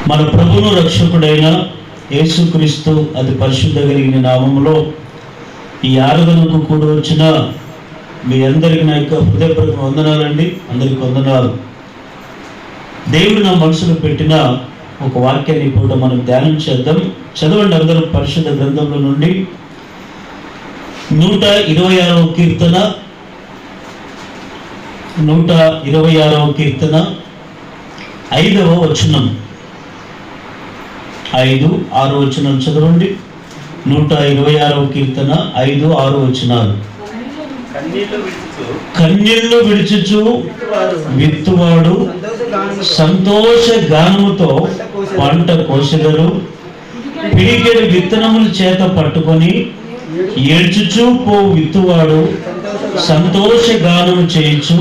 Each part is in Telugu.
మన ప్రభువును రక్షకుడైన యేసుక్రీస్తు అతి పరిశుద్ధ కలిగిన నామములో ఈ ఆరాధనకు కూడా వచ్చిన మీ అందరికీ నా యొక్క హృదయపూర్వక వందనాలండి. అందరికీ వందనాలు. దేవుడు నా మనసులో పెట్టిన ఒక వాక్యాన్ని కూడా మనం ధ్యానం చేద్దాం. చదవండి అందరూ పరిశుద్ధ గ్రంథంలో నుండి 126వ కీర్తన 5వ వచనం 5-6 వచనం చదవండి. 126వ కీర్తన 5-6 వచనాలు. కన్నీళ్లు విడుచుచు విత్తువాడు సంతోష గానముతో పంట కోసెదరు. పిడికెడు విత్తనముల చేత పట్టుకొని ఏడ్చుచు పో విత్తువాడు సంతోష గానము చేయించు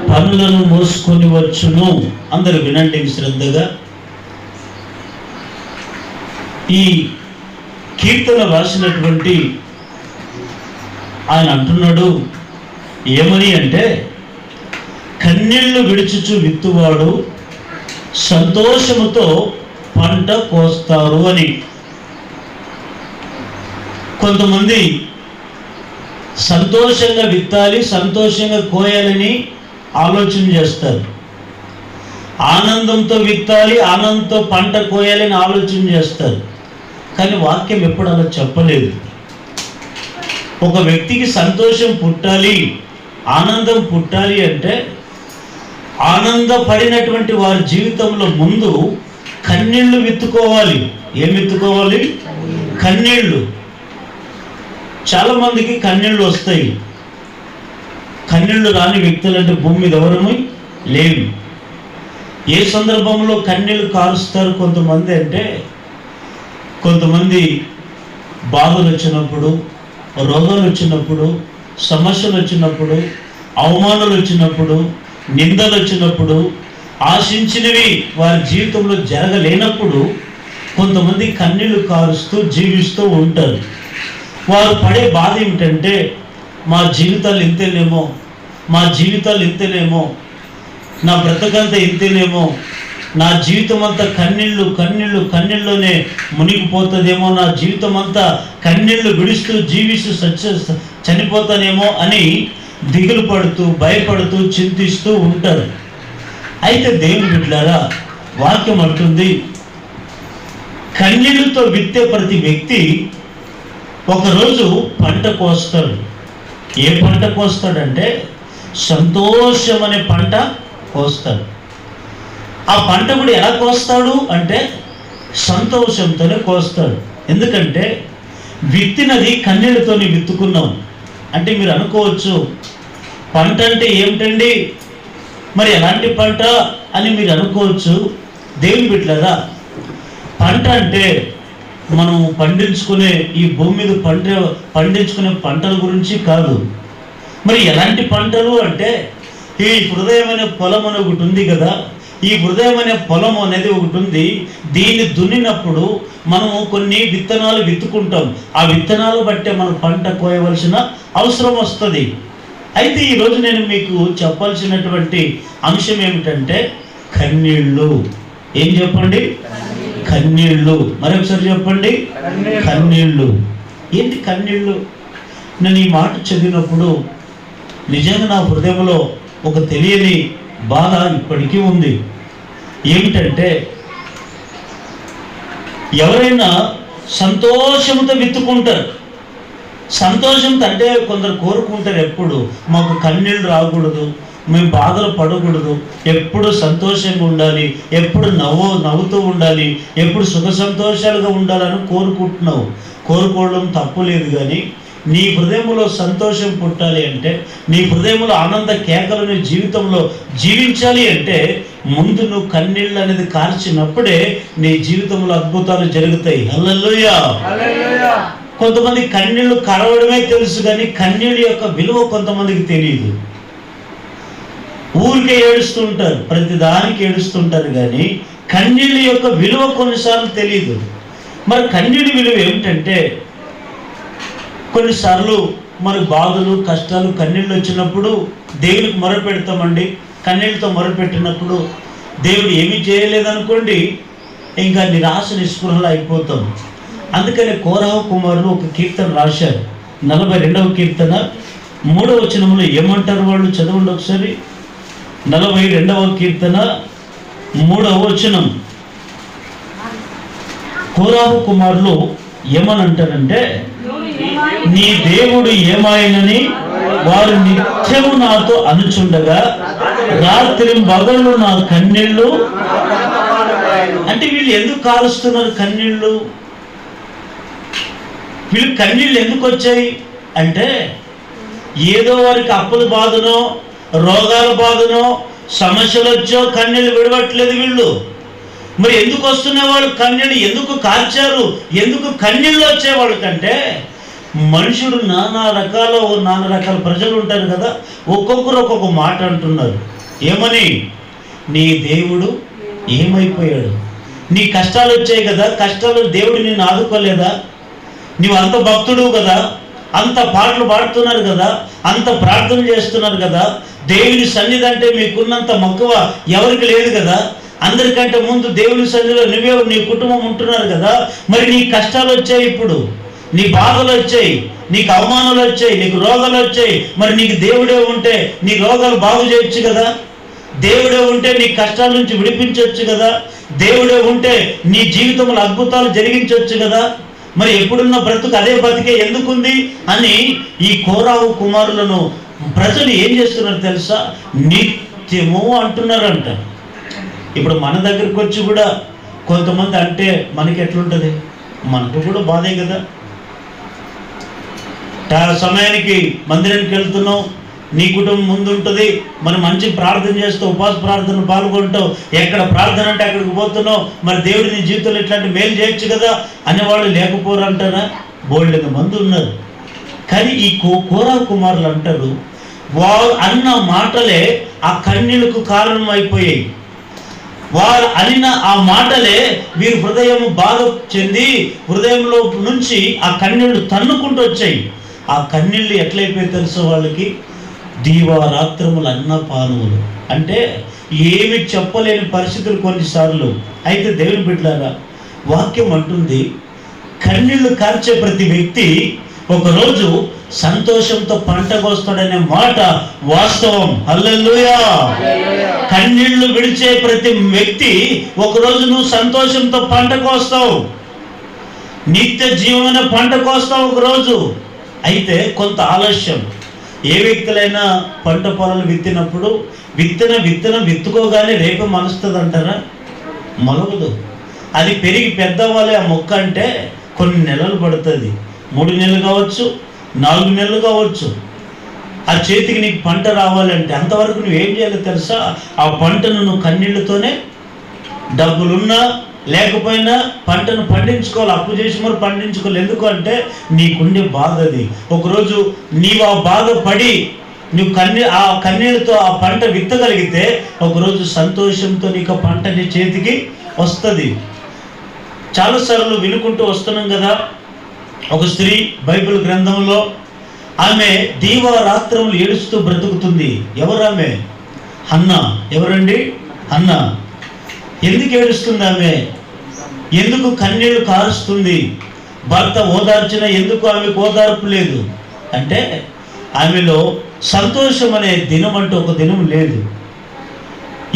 పనులను మోసుకొని వచ్చును. అందరూ వినండి శ్రద్ధగా. ఈ కీర్తన రాసినటువంటి ఆయన అంటున్నాడు ఏమని అంటే, కన్నీళ్లు విడుచుచు విత్తువాడు సంతోషముతో పంట కోస్తారు అని. కొంతమంది సంతోషంగా విత్తాలి, సంతోషంగా కోయాలని ఆలోచన చేస్తారు. ఆనందంతో విత్తాలి, ఆనందంతో పంట కోయాలని ఆలోచన చేస్తారు. కానీ వాక్యం ఎప్పుడు అలా చెప్పలేదు. ఒక వ్యక్తికి సంతోషం పుట్టాలి, ఆనందం పుట్టాలి అంటే ఆనందపడినటువంటి వారి జీవితంలో ముందు కన్నీళ్లు విత్తుకోవాలి. ఏం విత్తుకోవాలి? కన్నీళ్లు. చాలామందికి కన్నీళ్లు వస్తాయి. కన్నీళ్లు రాని వ్యక్తులంటే భూమి మీద ఎవరము లేవు. ఏ సందర్భంలో కన్నీళ్లు కారుస్తారు కొంతమంది అంటే, కొంతమంది బాధలు వచ్చినప్పుడు, రోగాలు వచ్చినప్పుడు, సమస్యలు వచ్చినప్పుడు, అవమానాలు వచ్చినప్పుడు, నిందలు వచ్చినప్పుడు, ఆశించినవి వారి జీవితంలో జరగలేనప్పుడు కొంతమంది కన్నీళ్లు కారుస్తూ జీవిస్తూ ఉంటారు. వారు పడే బాధ ఏమిటంటే, మా జీవితాలు ఇంతేనేమో, మా జీవితాలు ఇంతేనేమో, నా బ్రతకంతా ఇంతేనేమో, నా జీవితం అంతా కన్నీళ్ళలోనే మునిగిపోతుందేమో, నా జీవితం అంతా కన్నీళ్లు విడుస్తూ జీవిస్తూ చనిపోతానేమో అని దిగులు పడుతూ, భయపడుతూ, చింతిస్తూ ఉంటారు. అయితే దేవుని బిడ్డలారా, వాక్యం అంటుంది, కన్నీళ్లతో విత్తే ప్రతి వ్యక్తి ఒకరోజు పంట కోస్తాడు. ఏ పంట కోస్తాడంటే సంతోషం అనే పంట కోస్తాడు. ఆ పంట కూడా ఎలా కోస్తాడు అంటే సంతోషంతోనే కోస్తాడు. ఎందుకంటే విత్తినది కన్నీళ్లతోనే విత్తుకున్నాం అంటే మీరు అనుకోవచ్చు, పంట అంటే ఏమిటండి, మరి ఎలాంటి పంట అని మీరు అనుకోవచ్చు. దేవుని బిడ్డలారా, పంట అంటే మనం పండించుకునే ఈ భూమి మీద పండించుకునే పంటల గురించి కాదు. మరి ఎలాంటి పంటలు అంటే, ఈ హృదయం అనే పొలం అని ఒకటి ఉంది కదా, ఈ హృదయం అనే పొలం అనేది ఒకటి ఉంది. దీన్ని దున్నినప్పుడు మనము కొన్ని విత్తనాలు విత్తుకుంటాం. ఆ విత్తనాలు బట్టే మనం పంట కోయవలసిన అవసరం వస్తుంది. అయితే ఈరోజు నేను మీకు చెప్పాల్సినటువంటి అంశం ఏమిటంటే కన్నీళ్ళు. ఏం చెప్పండి? కన్నీళ్ళు. మరొకసారి చెప్పండి, కన్నీళ్ళు. ఏంటి కన్నీళ్ళు? నేను ఈ మాట చదివినప్పుడు నిజంగా నా హృదయంలో ఒక తెలియని బాధ ఇప్పటికీ ఉంది. ఏమిటంటే, ఎవరైనా సంతోషంతో విత్తుకుంటారు. సంతోషంతో అంటే కొందరు కోరుకుంటారు, ఎప్పుడు మాకు కన్నీళ్ళు రాకూడదు, మేము బాధలు పడకూడదు, ఎప్పుడు సంతోషంగా ఉండాలి, ఎప్పుడు నవ్వుతూ ఉండాలి, ఎప్పుడు సుఖ సంతోషాలుగా ఉండాలని కోరుకుంటున్నావు. కోరుకోవడం తప్పు లేదు. కానీ నీ హృదయంలో సంతోషం పుట్టాలి అంటే, నీ హృదయంలో ఆనంద కేకలు నీ జీవితంలో జీవించాలి అంటే ముందు నువ్వు కన్నీళ్ళు అనేది కార్చినప్పుడే నీ జీవితంలో అద్భుతాలు జరుగుతాయి. హల్లెలూయా. కొంతమంది కన్నీళ్లు కరవడమే తెలుసు, కానీ కన్నీళ్ళ యొక్క విలువ కొంతమందికి తెలియదు. ఊరికే ఏడుస్తుంటారు, ప్రతిదానికి ఏడుస్తుంటారు, కానీ కన్నీళ్ళ యొక్క విలువ కొన్నిసార్లు తెలియదు. మరి కన్నీళ్ళ విలువ ఏమిటంటే, కొన్నిసార్లు మనకు బాధలు, కష్టాలు, కన్నీళ్ళు వచ్చినప్పుడు దేవునికి మొరపెడతామండి. కన్నీళ్ళతో మొరపెట్టినప్పుడు దేవుడు ఏమీ చేయలేదనుకోండి, ఇంకా నిరాశ నిస్పృహలు అయిపోతాం. అందుకని కోరహు కుమారులు ఒక కీర్తన రాశారు. 42వ కీర్తన 3వ వచనంలో ఏమంటారు వాళ్ళు? చదవండి ఒకసారి. 42వ కీర్తన 3వ వచనం. కోరహు కుమారులు ఏమని అంటారంటే, నీ దేవుడు ఏమాయనని వారు నిత్యము నాతో అనుచుండగా రాత్రి పగలు నా కన్నీళ్ళు. అంటే వీళ్ళు ఎందుకు కారుస్తున్నారు కన్నీళ్ళు? వీళ్ళు కన్నీళ్ళు ఎందుకు వచ్చాయి అంటే, ఏదో వారికి అప్పుల బాధనో రోగాల బాధనో సమస్యలు వచ్చో కన్నీళ్ళు విడవట్లేదు వీళ్ళు. మరి ఎందుకు వస్తున్న వాళ్ళు కన్నీళ్ళు ఎందుకు కార్చారు? ఎందుకు కన్నీళ్ళు వచ్చేవాళ్ళు కంటే, మనుషుడు నానా రకాల ప్రజలు ఉంటారు కదా, ఒక్కొక్కరు ఒక్కొక్క మాట అంటున్నారు. ఏమని? నీ దేవుడు ఏమైపోయాడు? నీ కష్టాలు వచ్చాయి కదా, కష్టాలు దేవుడు నిన్ను ఆదుకోలేదా? నీవు అంత భక్తుడు కదా, అంత పాటలు పాడుతున్నారు కదా, అంత ప్రార్థన చేస్తున్నారు కదా, దేవుని సన్నిధి అంటే మీకున్నంత మక్కువ ఎవరికి లేదు కదా, అందరికంటే ముందు దేవుని సన్నిధిలో నువ్వే నీ కుటుంబం ఉంటున్నారు కదా, మరి నీ కష్టాలు వచ్చాయి, ఇప్పుడు నీ బాధలు వచ్చాయి, నీకు అవమానాలు వచ్చాయి, నీకు రోగాలు వచ్చాయి. మరి నీకు దేవుడే ఉంటే నీ రోగాలు బాగు చేయొచ్చు కదా, దేవుడే ఉంటే నీ కష్టాల నుంచి విడిపించవచ్చు కదా, దేవుడే ఉంటే నీ జీవితంలో అద్భుతాలు జరిగించవచ్చు కదా. మరి ఎప్పుడున్న బ్రతుకు అదే బతికే ఎందుకుంది అని ఈ కోరాహు కుమారులను ప్రజలు ఏం చేస్తున్నారు తెలుసా? నిత్యము అంటున్నారంట. ఇప్పుడు మన దగ్గరికి వచ్చి కూడా కొంతమంది అంటే మనకి ఎట్లుంటుంది? మనకు కూడా బాధే కదా. సమయానికి మందిరానికి వెళ్తున్నావు, నీ కుటుంబం ముందు ఉంటుంది, మనం మంచి ప్రార్థన చేస్తావు, ఉపవాస ప్రార్థన పాల్గొంటావు, ఎక్కడ ప్రార్థన అంటే అక్కడికి పోతున్నావు, మరి దేవుడి నీ జీవితంలో ఇట్లాంటి మేలు చేయొచ్చు కదా అనేవాళ్ళు లేకపోరు అంటారా? బోల్డెంత మంది ఉన్నారు. కానీ ఈ కోరాహు కుమారులు అంటారు, వారు అన్న మాటలే ఆ కన్నీళ్లకు కారణం అయిపోయాయి. వారు అనిన ఆ మాటలే వీరి హృదయం బాధ చెంది హృదయంలో నుంచి ఆ కన్నీళ్లు తన్నుకుంటూ వచ్చాయి. ఆ కన్నీళ్ళు ఎట్లయిపోయి తెలుసు వాళ్ళకి? దీవారాత్రములు అన్నపానములు. అంటే ఏమి చెప్పలేని పరిస్థితులు కొన్నిసార్లు. అయితే దేవుని బిడ్డలారా, వాక్యం అంటుంది, కన్నీళ్లు కార్చే ప్రతి వ్యక్తి ఒకరోజు సంతోషంతో పంట కోస్తాడనే మాట వాస్తవం. హల్లెలూయా. కన్నీళ్లు విడిచే ప్రతి వ్యక్తి ఒకరోజు నువ్వు సంతోషంతో పంట కోస్తావు, నిత్య జీవన పంట కోస్తావు ఒకరోజు. అయితే కొంత ఆలస్యం. ఏ వ్యక్తులైనా పంట పొలాలు విత్తినప్పుడు విత్తనం విత్తుకోగానే రేపు మలుస్తుంది అంటారా? మలవదు. అది పెరిగి పెద్దవాళ్ళే ఆ మొక్క అంటే కొన్ని నెలలు పడుతుంది. 3 నెలలు కావచ్చు, 4 నెలలు కావచ్చు. ఆ చేతికి నీకు పంట రావాలంటే అంతవరకు నువ్వేం చేయాలో తెలుసా? ఆ పంటను నువ్వు కన్నీళ్లతోనే, డబ్బులున్నా లేకపోయినా పంటను పండించుకోవాలి. అప్పు చేసి మరి పండించుకోవాలి. ఎందుకు అంటే నీకుండే బాధ అది. ఒకరోజు నీవు ఆ బాధ పడి నువ్వు ఆ కన్నీళ్ళతో ఆ పంట విత్తగలిగితే ఒకరోజు సంతోషంతో నీకు ఆ పంట నీ చేతికి వస్తుంది. చాలాసార్లు వినుకుంటూ వస్తున్నాం కదా. ఒక స్త్రీ బైబిల్ గ్రంథంలో ఆమె దీవారాత్రములు ఏడుస్తూ బ్రతుకుతుంది. ఎవరామె? హన్నా. ఎవరండి? హన్నా. ఎందుకు ఏడుస్తుంది ఆమె? ఎందుకు కన్నీళ్లు కారుస్తుంది? భర్త ఓదార్చినా ఎందుకు ఆమెకు ఓదార్పు లేదు అంటే, ఆమెలో సంతోషం అనే దినం అంటూ ఒక దినం లేదు.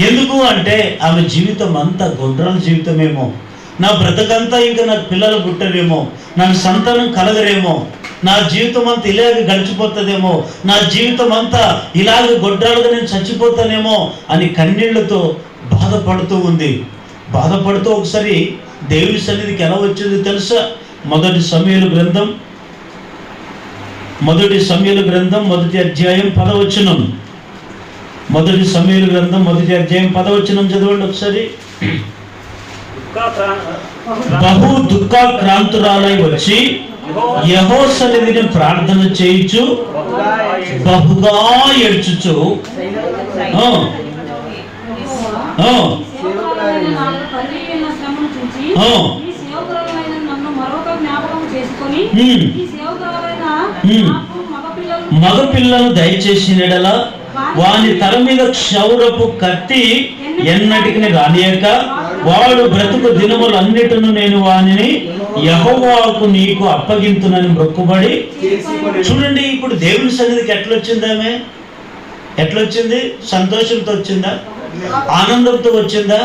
ఎందుకు అంటే ఆమె జీవితం అంతా గొడ్రాల జీవితమేమో, నా బ్రతకంతా ఇంకా నాకు పిల్లలు పుట్టరేమో, నాకు సంతానం కలగరేమో, నా జీవితం అంతా ఇలాగే గడిచిపోతుందేమో, నా జీవితం అంతా ఇలాగే గొడ్రాలుగా నేను చచ్చిపోతానేమో అని కన్నీళ్లతో బాధపడుతూ ఉంది. బాధపడుతూ ఒకసారి దేవుని సన్నిధికి ఎలా వచ్చింది తెలుసా? మొదటి సమూయేలు గ్రంథం 1వ అధ్యాయం 10వ వచనం. మొదటి సమూయేలు గ్రంథం 1వ అధ్యాయం 10వ వచనం చదవండి ఒకసారి. బహు దుఃఖాక్రాంతురాలై వచ్చి యెహోవా సన్నిధిని ప్రార్థన చేయుచు బహుగా ఏడ్చుచు మగపిల్లలు దయచేసి నెడల వాని తల మీద క్షౌరపు కత్తి ఎన్నటికి రానియక వాడు బ్రతుకు దినములన్నిటిను నేను వానిని యెహోవాకు నీకు అప్పగింతునని మొక్కుబడి. చూడండి, ఇప్పుడు దేవుని సన్నిధికి ఎట్లొచ్చిందామె? ఎట్లొచ్చింది? సంతోషంతో వచ్చిందా? ఆనందంతో వచ్చిందా?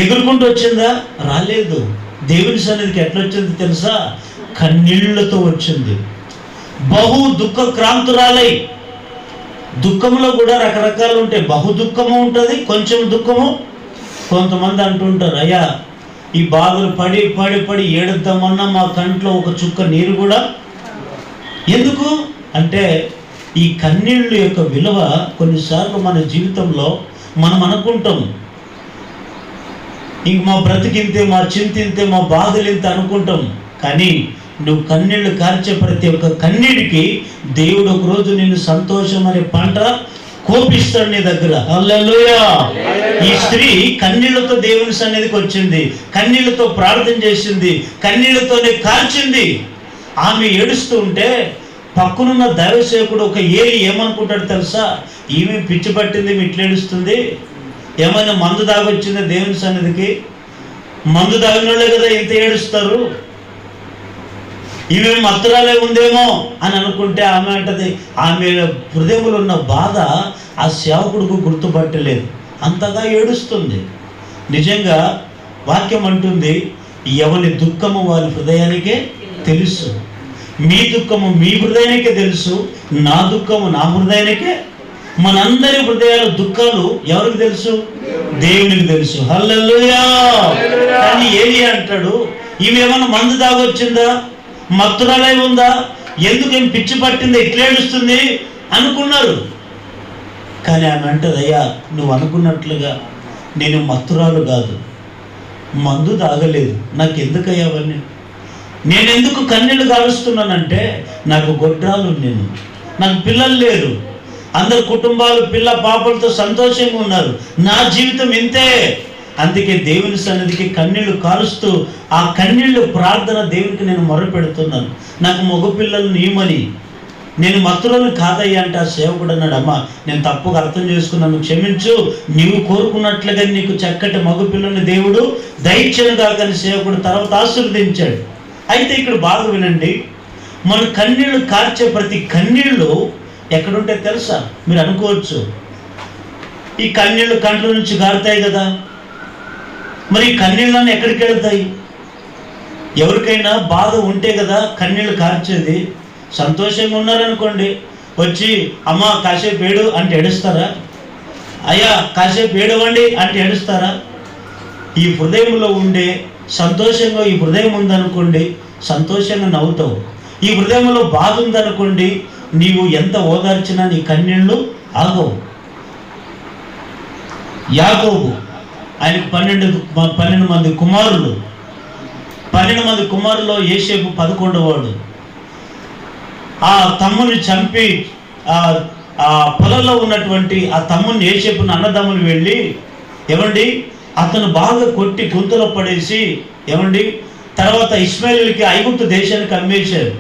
ఎగురుకుంటూ వచ్చిందా? రాలేదు. దేవుని సన్నిధికి ఎట్లొచ్చింది తెలుసా? కన్నీళ్లతో వచ్చింది. బహు దుఃఖక్రాంతురాలై. దుఃఖంలో కూడా రకరకాలు ఉంటాయి. బహు దుఃఖము ఉంటుంది, కొంచెం దుఃఖము. కొంతమంది అంటుంటారు, అయ్యా ఈ బాధలు పడి పడి పడి ఏడుద్దామన్నా మా కంట్లో ఒక చుక్క నీరు కూడా ఎందుకు అంటే, ఈ కన్నీళ్ళు యొక్క విలువ కొన్నిసార్లు మన జీవితంలో మనం అనుకుంటాం, ఇంక మా బ్రతికింతే, మా చింతింతే, మా బాధలు ఇంత అనుకుంటాం. కానీ నువ్వు కన్నీళ్లు కార్చే ప్రతి ఒక్క కన్నీడికి దేవుడు ఒకరోజు నిన్ను సంతోషం అనే పంట కోపిస్తాడు నీ దగ్గర. హల్లెలూయా. ఈ స్త్రీ కన్నీళ్లతో దేవుని సన్నిధికి వచ్చింది, కన్నీళ్లతో ప్రార్థన చేసింది, కన్నీళ్లతోనే కార్చింది. ఆమె ఏడుస్తూ ఉంటే పక్కనున్న దైవసేవకుడు ఒక ఏలి ఏమనుకుంటాడు తెలుసా? ఈమె పిచ్చి పట్టింది, ఇట్లా ఏడుస్తుంది, ఏమైనా మందు దాగొచ్చిందా దేవుని సన్నిధికి? మందు దాగిన వాళ్ళే కదా ఇంత ఏడుస్తారు, ఈమె మత్తురాలే ఉందేమో అని అనుకుంటే ఆమె అంటది, ఆమె హృదయంలో ఉన్న బాధ ఆ సేవకుడికి గుర్తుపట్టలేదు, అంతగా ఏడుస్తుంది. నిజంగా వాక్యం అంటుంది, ఎవరి దుఃఖము వారి హృదయానికే తెలుసు. మీ దుఃఖము మీ హృదయానికే తెలుసు, నా దుఃఖము నా హృదయానికే. మనందరి హృదయాల దుఃఖాలు ఎవరికి తెలుసు? దేవునికి తెలుసు. హల్లెలూయా. కానీ ఏలి అంటాడు, ఈమె ఏమన్నా మందు దాగొచ్చిందా, మత్తురాలై ఉందా, ఎందుకేం పిచ్చి పట్టిందా, ఇట్లా ఏడుస్తుంది అనుకున్నారు. కానీ ఆమె అంటది, అయ్యా నువ్వు అనుకున్నట్లుగా నేను మత్తురాలు కాదు, మందు తాగలేదు, నాకు ఎందుకయ్యా అవన్నీ? నేనెందుకు కన్నీళ్ళు కాలుస్తున్నానంటే, నాకు గొడ్రాలు, నాకు పిల్లలు లేరు, అందరు కుటుంబాలు పిల్ల పాపలతో సంతోషంగా ఉన్నారు, నా జీవితం ఇంతే. అందుకే దేవుని సన్నిధికి కన్నీళ్లు కాలుస్తూ ఆ కన్నీళ్ళు ప్రార్థన దేవునికి నేను మొరపెడుతున్నాను, నాకు మగపిల్లలు నీమని. నేను మత్తులను కాదయ్యా అంటే ఆ సేవకుడు అన్నాడు, అమ్మా నేను తప్పుగా అర్థం చేసుకున్నాను, క్షమించు, నీవు కోరుకున్నట్లుగా నీకు చక్కటి మగపిల్లని దేవుడు దయచేయనుగా. కానీ సేవకుడు తర్వాత ఆశీర్వదించాడు. అయితే ఇక్కడ బాగా వినండి, మన కన్నీళ్లు కార్చే ప్రతి కన్నీళ్ళు ఎక్కడుంటే తెలుసా? మీరు అనుకోవచ్చు, ఈ కన్నీళ్ళు కంట్ల నుంచి గారుతాయి కదా, మరి ఈ కన్నీళ్ళని ఎక్కడికి వెళ్తాయి? ఎవరికైనా బాధ ఉంటే కదా కన్నీళ్ళు కార్చేది. సంతోషంగా ఉన్నారనుకోండి, వచ్చి అమ్మ కాసేపు ఏడు అంటే ఏడుస్తారా? అయ్యా కాసేపు ఏడవండి అంటే ఏడుస్తారా? ఈ హృదయంలో ఉండే సంతోషంగా, ఈ హృదయం ఉందనుకోండి సంతోషంగా నవ్వుతావు. ఈ హృదయంలో బాధ ఉందనుకోండి, నీవు ఎంత ఓదార్చినా నీ కన్నీళ్ళు ఆగవు. యాకోబు, ఆయనకు 12 మంది కుమారులు. 12 మంది కుమారుల్లో యోసేపు 11వ వాడు. ఆ తమ్ముని చంపి ఆ పొలంలో ఉన్నటువంటి ఆ తమ్ముని యోసేపుని అన్నదమ్ములు వెళ్ళి ఏమండి అతను బాగా కొట్టి గుంతలో పడేసి ఏమండి తర్వాత ఇష్మాయేలుకి ఐగుప్తు దేశానికి అమ్మేశారు.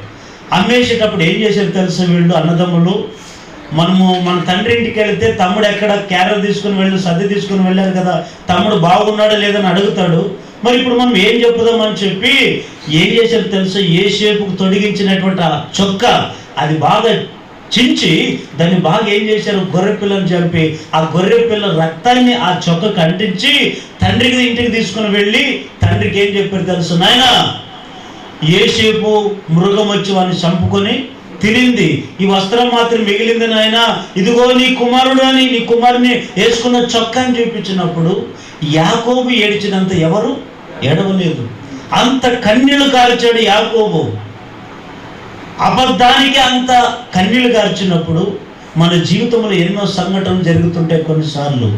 అమ్మేసేటప్పుడు ఏం చేశారు తెలుసా వీళ్ళు అన్నదమ్ములు? మన తండ్రి ఇంటికి వెళితే తమ్ముడు ఎక్కడ క్యారెట్ తీసుకుని వెళ్ళి సర్ది తీసుకుని వెళ్ళారు కదా, తమ్ముడు బాగున్నాడా లేదని అడుగుతాడు. మరి ఇప్పుడు మనం ఏం చెప్పుదామని చెప్పి ఏం చేశారు తెలుసా? యోసేపుకు తొడిగించినటువంటి ఆ చొక్క అది బాగా చించి దాన్ని బాగా ఏం చేశారు? గొర్రె పిల్లని చంపి ఆ గొర్రె పిల్ల రక్తాన్ని ఆ చొక్కకు అంటించి తండ్రికి ఇంటికి తీసుకుని వెళ్ళి తండ్రికి ఏం చెప్పారు తెలుసు? నాయనా, యోసేపు మృగం వచ్చి వాడిని చంపుకొని తినింది, ఈ వస్త్రం మాత్రం మిగిలింది నాయన, ఇదిగో నీ కుమారుడు అని నీ కుమారుని వేసుకున్న చొక్కాని చూపించినప్పుడు యాకోబు ఏడ్చినంత ఎవరు ఏడవలేదు. అంత కన్నీళ్లు కార్చాడు యాకోబు. అబద్ధానికి అంత కన్నీళ్లు కార్చినప్పుడు మన జీవితంలో ఎన్నో సంఘటనలు జరుగుతుంటాయి. కొన్నిసార్లు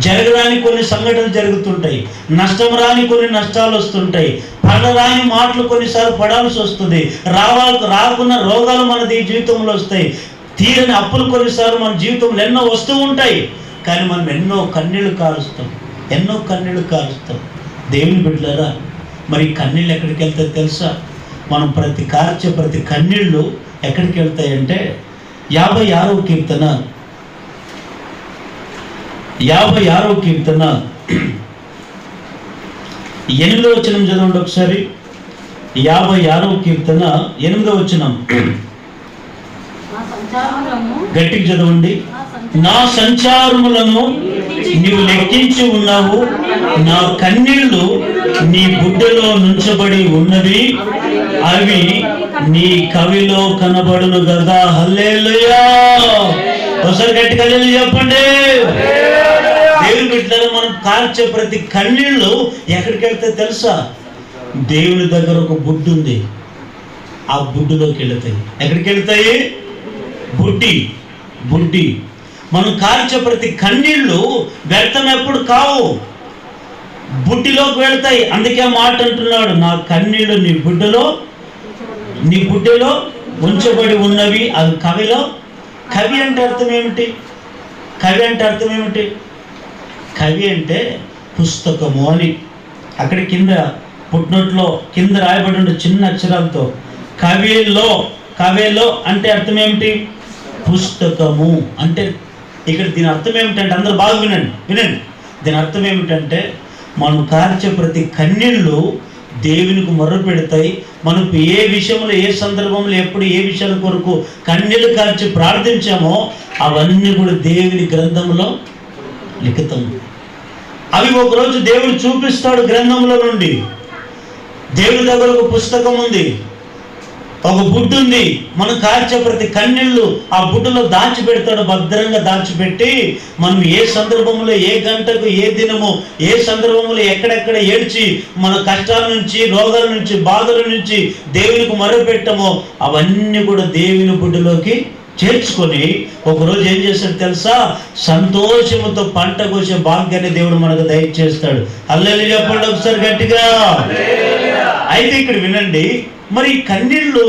జరగడానికి కొన్ని సంఘటనలు జరుగుతుంటాయి, నష్టం రాని కొన్ని నష్టాలు వస్తుంటాయి, పడరాని మాటలు కొన్నిసార్లు పడాల్సి వస్తుంది, రాకున్న రోగాలు మన జీవితంలో వస్తాయి, తీరని అప్పులు కొన్నిసార్లు మన జీవితంలో ఎన్నో వస్తూ ఉంటాయి. కానీ మనం ఎన్నో కన్నీళ్లు కారుస్తాం. దేవుని బిడ్డలారా, మరి కన్నీళ్ళు ఎక్కడికి వెళ్తాయి తెలుసా? మనం కార్చే ప్రతి కన్నీళ్ళు ఎక్కడికి వెళ్తాయంటే 56వ కీర్తన 56వ కీర్తన 8వ వచనం చదవండి ఒకసారి. 56వ కీర్తన 8వ వచనం గట్టిగా చదవండి. నా సంచారములను నీవు లెక్కించి ఉన్నావు, నా కన్నీళ్లు నీ గుడ్డలో నుంచబడి ఉన్నవి, అవి నీ కవిలో కనబడును కదా. హల్లెలూయా. ఒకసారి గట్టిగా హల్లెలూయా చెప్పండి. దేవుని బిడ్డలను మనం కార్చే ప్రతి కన్నీళ్లు ఎక్కడికి వెళ్తే తెలుసా? దేవుని దగ్గర ఒక బుడ్డు ఉంది, ఆ బుడ్డులోకి వెళతాయి. ఎక్కడికి వెళ్తాయి? బుడ్డి. మనం కార్చే ప్రతి కన్నీళ్లు వ్యర్థం ఎప్పుడు కావు, బుడ్డిలోకి వెళ్తాయి. అందుకే మాట అంటున్నాడు, నా కన్నీళ్లు నీ బుడ్డలో ఉంచబడి ఉన్నవి, అది కవిలో. కవి అంటే అర్థం ఏమిటి? కవి అంటే పుస్తకము అని. అక్కడ కింద పుట్నోట్లో కింద రాయబడి ఉండే చిన్న అక్షరాలతో కవేలో అంటే అర్థం ఏమిటి? పుస్తకము అంటే. ఇక్కడ దీని అర్థం ఏమిటంటే, అందరూ బాగా వినండి. దీని అర్థం ఏమిటంటే, మనం కార్చే ప్రతి కన్నీళ్ళు దేవునికి మొర్ర పెడతాయి. మనం ఏ విషయంలో, ఏ సందర్భంలో, ఎప్పుడు ఏ విషయాల కొరకు కన్నీళ్ళు కార్చి ప్రార్థించామో అవన్నీ కూడా దేవుని గ్రంథంలో లిఖితం. అవి ఒకరోజు దేవుడు చూపిస్తాడు గ్రంథంలో నుండి. దేవుని దగ్గర ఒక పుస్తకం ఉంది, ఒక బుడ్డు ఉంది. మనం కార్చే ప్రతి కన్నీళ్ళు ఆ బుడ్డులో దాచిపెడతాడు, భద్రంగా దాచిపెట్టి మనం ఏ సందర్భంలో, ఏ గంటకు, ఏ దినము, ఏ సందర్భంలో ఎక్కడెక్కడ ఏడ్చి మన కష్టాల నుంచి, రోగాల నుంచి, బాధల నుంచి దేవునికి మొరపెట్టామో అవన్నీ కూడా దేవుని బుడ్డులోకి చేర్చుకొని ఒకరోజు ఏం చేస్తాడు తెలుసా? సంతోషముతో పంట కోసే భాగ్యాన్ని దేవుడు మనకు దయచేస్తాడు. హల్లెలూయా చెప్పండి ఒకసారి గట్టిగా. అయితే ఇక్కడ వినండి, మరి కన్నీళ్ళు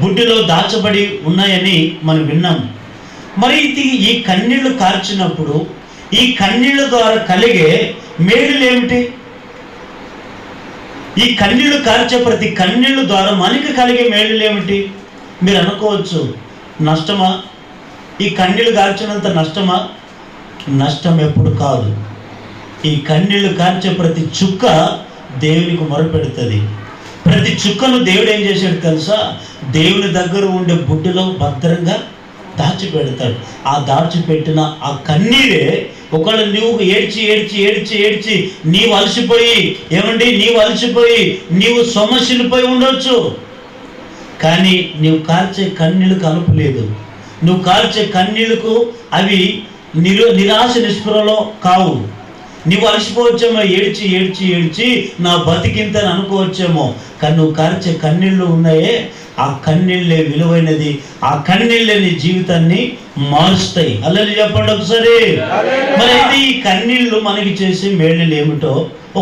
బుడ్డిలో దాచబడి ఉన్నాయని మనం విన్నాం. మరి ఈ కన్నీళ్లు కార్చినప్పుడు ఈ కన్నీళ్ళ ద్వారా కలిగే మేలులు ఏమిటి? ఈ కన్నీళ్లు కార్చే ప్రతి కన్నీళ్ళ ద్వారా మనకి కలిగే మేలులు ఏమిటి? మీరు అనుకోవచ్చు, నష్టమా? ఈ కన్నీళ్లు కార్చినంత నష్టమా? నష్టం ఎప్పుడు కాదు. ఈ కన్నీళ్లు కార్చే ప్రతి చుక్క దేవునికి మొరపెడుతుంది. ప్రతి చుక్కను దేవుడు ఏం చేశాడు తెలుసా? దేవుని దగ్గర ఉండే బుడ్డిలో భద్రంగా దాచిపెడతాడు. ఆ దాచిపెట్టిన ఆ కన్నీరే ఒకవేళ నువ్వు ఏడ్చి నీవు అలసిపోయి నీవు సొమ్మసిల్లిపోయి ఉండొచ్చు, కానీ నీవు కార్చే కన్నీళ్ళకు అలుపు లేదు. నువ్వు కార్చే కన్నీళ్ళకు అవి నిరాశ నిస్పృహలో కావు. నువ్వు అలసిపోవచ్చేమో, ఏడ్చి నా బతికింతని అనుకోవచ్చేమో, కానీ నువ్వు కార్చే కన్నీళ్ళు ఉన్నాయే, ఆ కన్నీళ్ళే విలువైనది. ఆ కన్నీళ్ళే నీ జీవితాన్ని మారుస్తాయి. హల్లెలూయా చెప్పండి ఒకసారి. మరి అయితే ఈ కన్నీళ్ళు మనకి చేసే మేళ్ళు ఏమిటో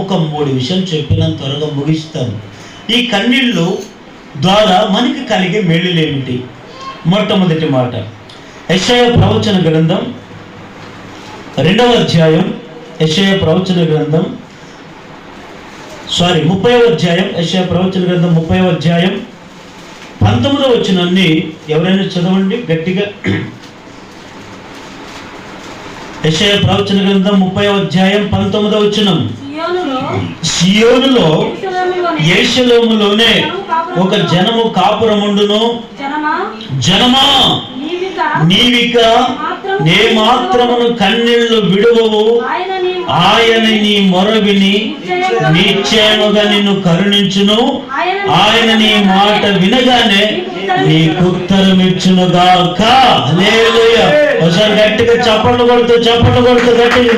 ఒక 3 విషయాలు చెప్పిన త్వరగా ముగిస్తాను. ఈ కన్నీళ్ళు ద్వారా మనకి కలిగే మేళ్ళు ఏమిటి? మొట్టమొదటి మాట, యెషయా ప్రవచన గ్రంథం 2వ అధ్యాయం, 30వ అధ్యాయం, యెషయా ప్రవచన గ్రంథం 30వ అధ్యాయం 19వ వచనాన్ని ఎవరైనా చదవండి గట్టిగా. యెషయా ప్రవచన గ్రంథం 30వ అధ్యాయం 19వ వచనం. సియోనులో యెరూషలేములోనే ఒక జనము కాపురముండును. జనమా నీవిక నే మాత్రమును కన్నీళ్లు విడువవు, ఆయన నీ మొర విని నిశ్చయముగా నిన్ను కరుణించును, ఆయన నీ మాట వినగానే నీకు ఉత్తరం ఇచ్చునుగాక. హల్లెలూయా. ఒకసారి గట్టిగా చప్పట్లు కొడుతూ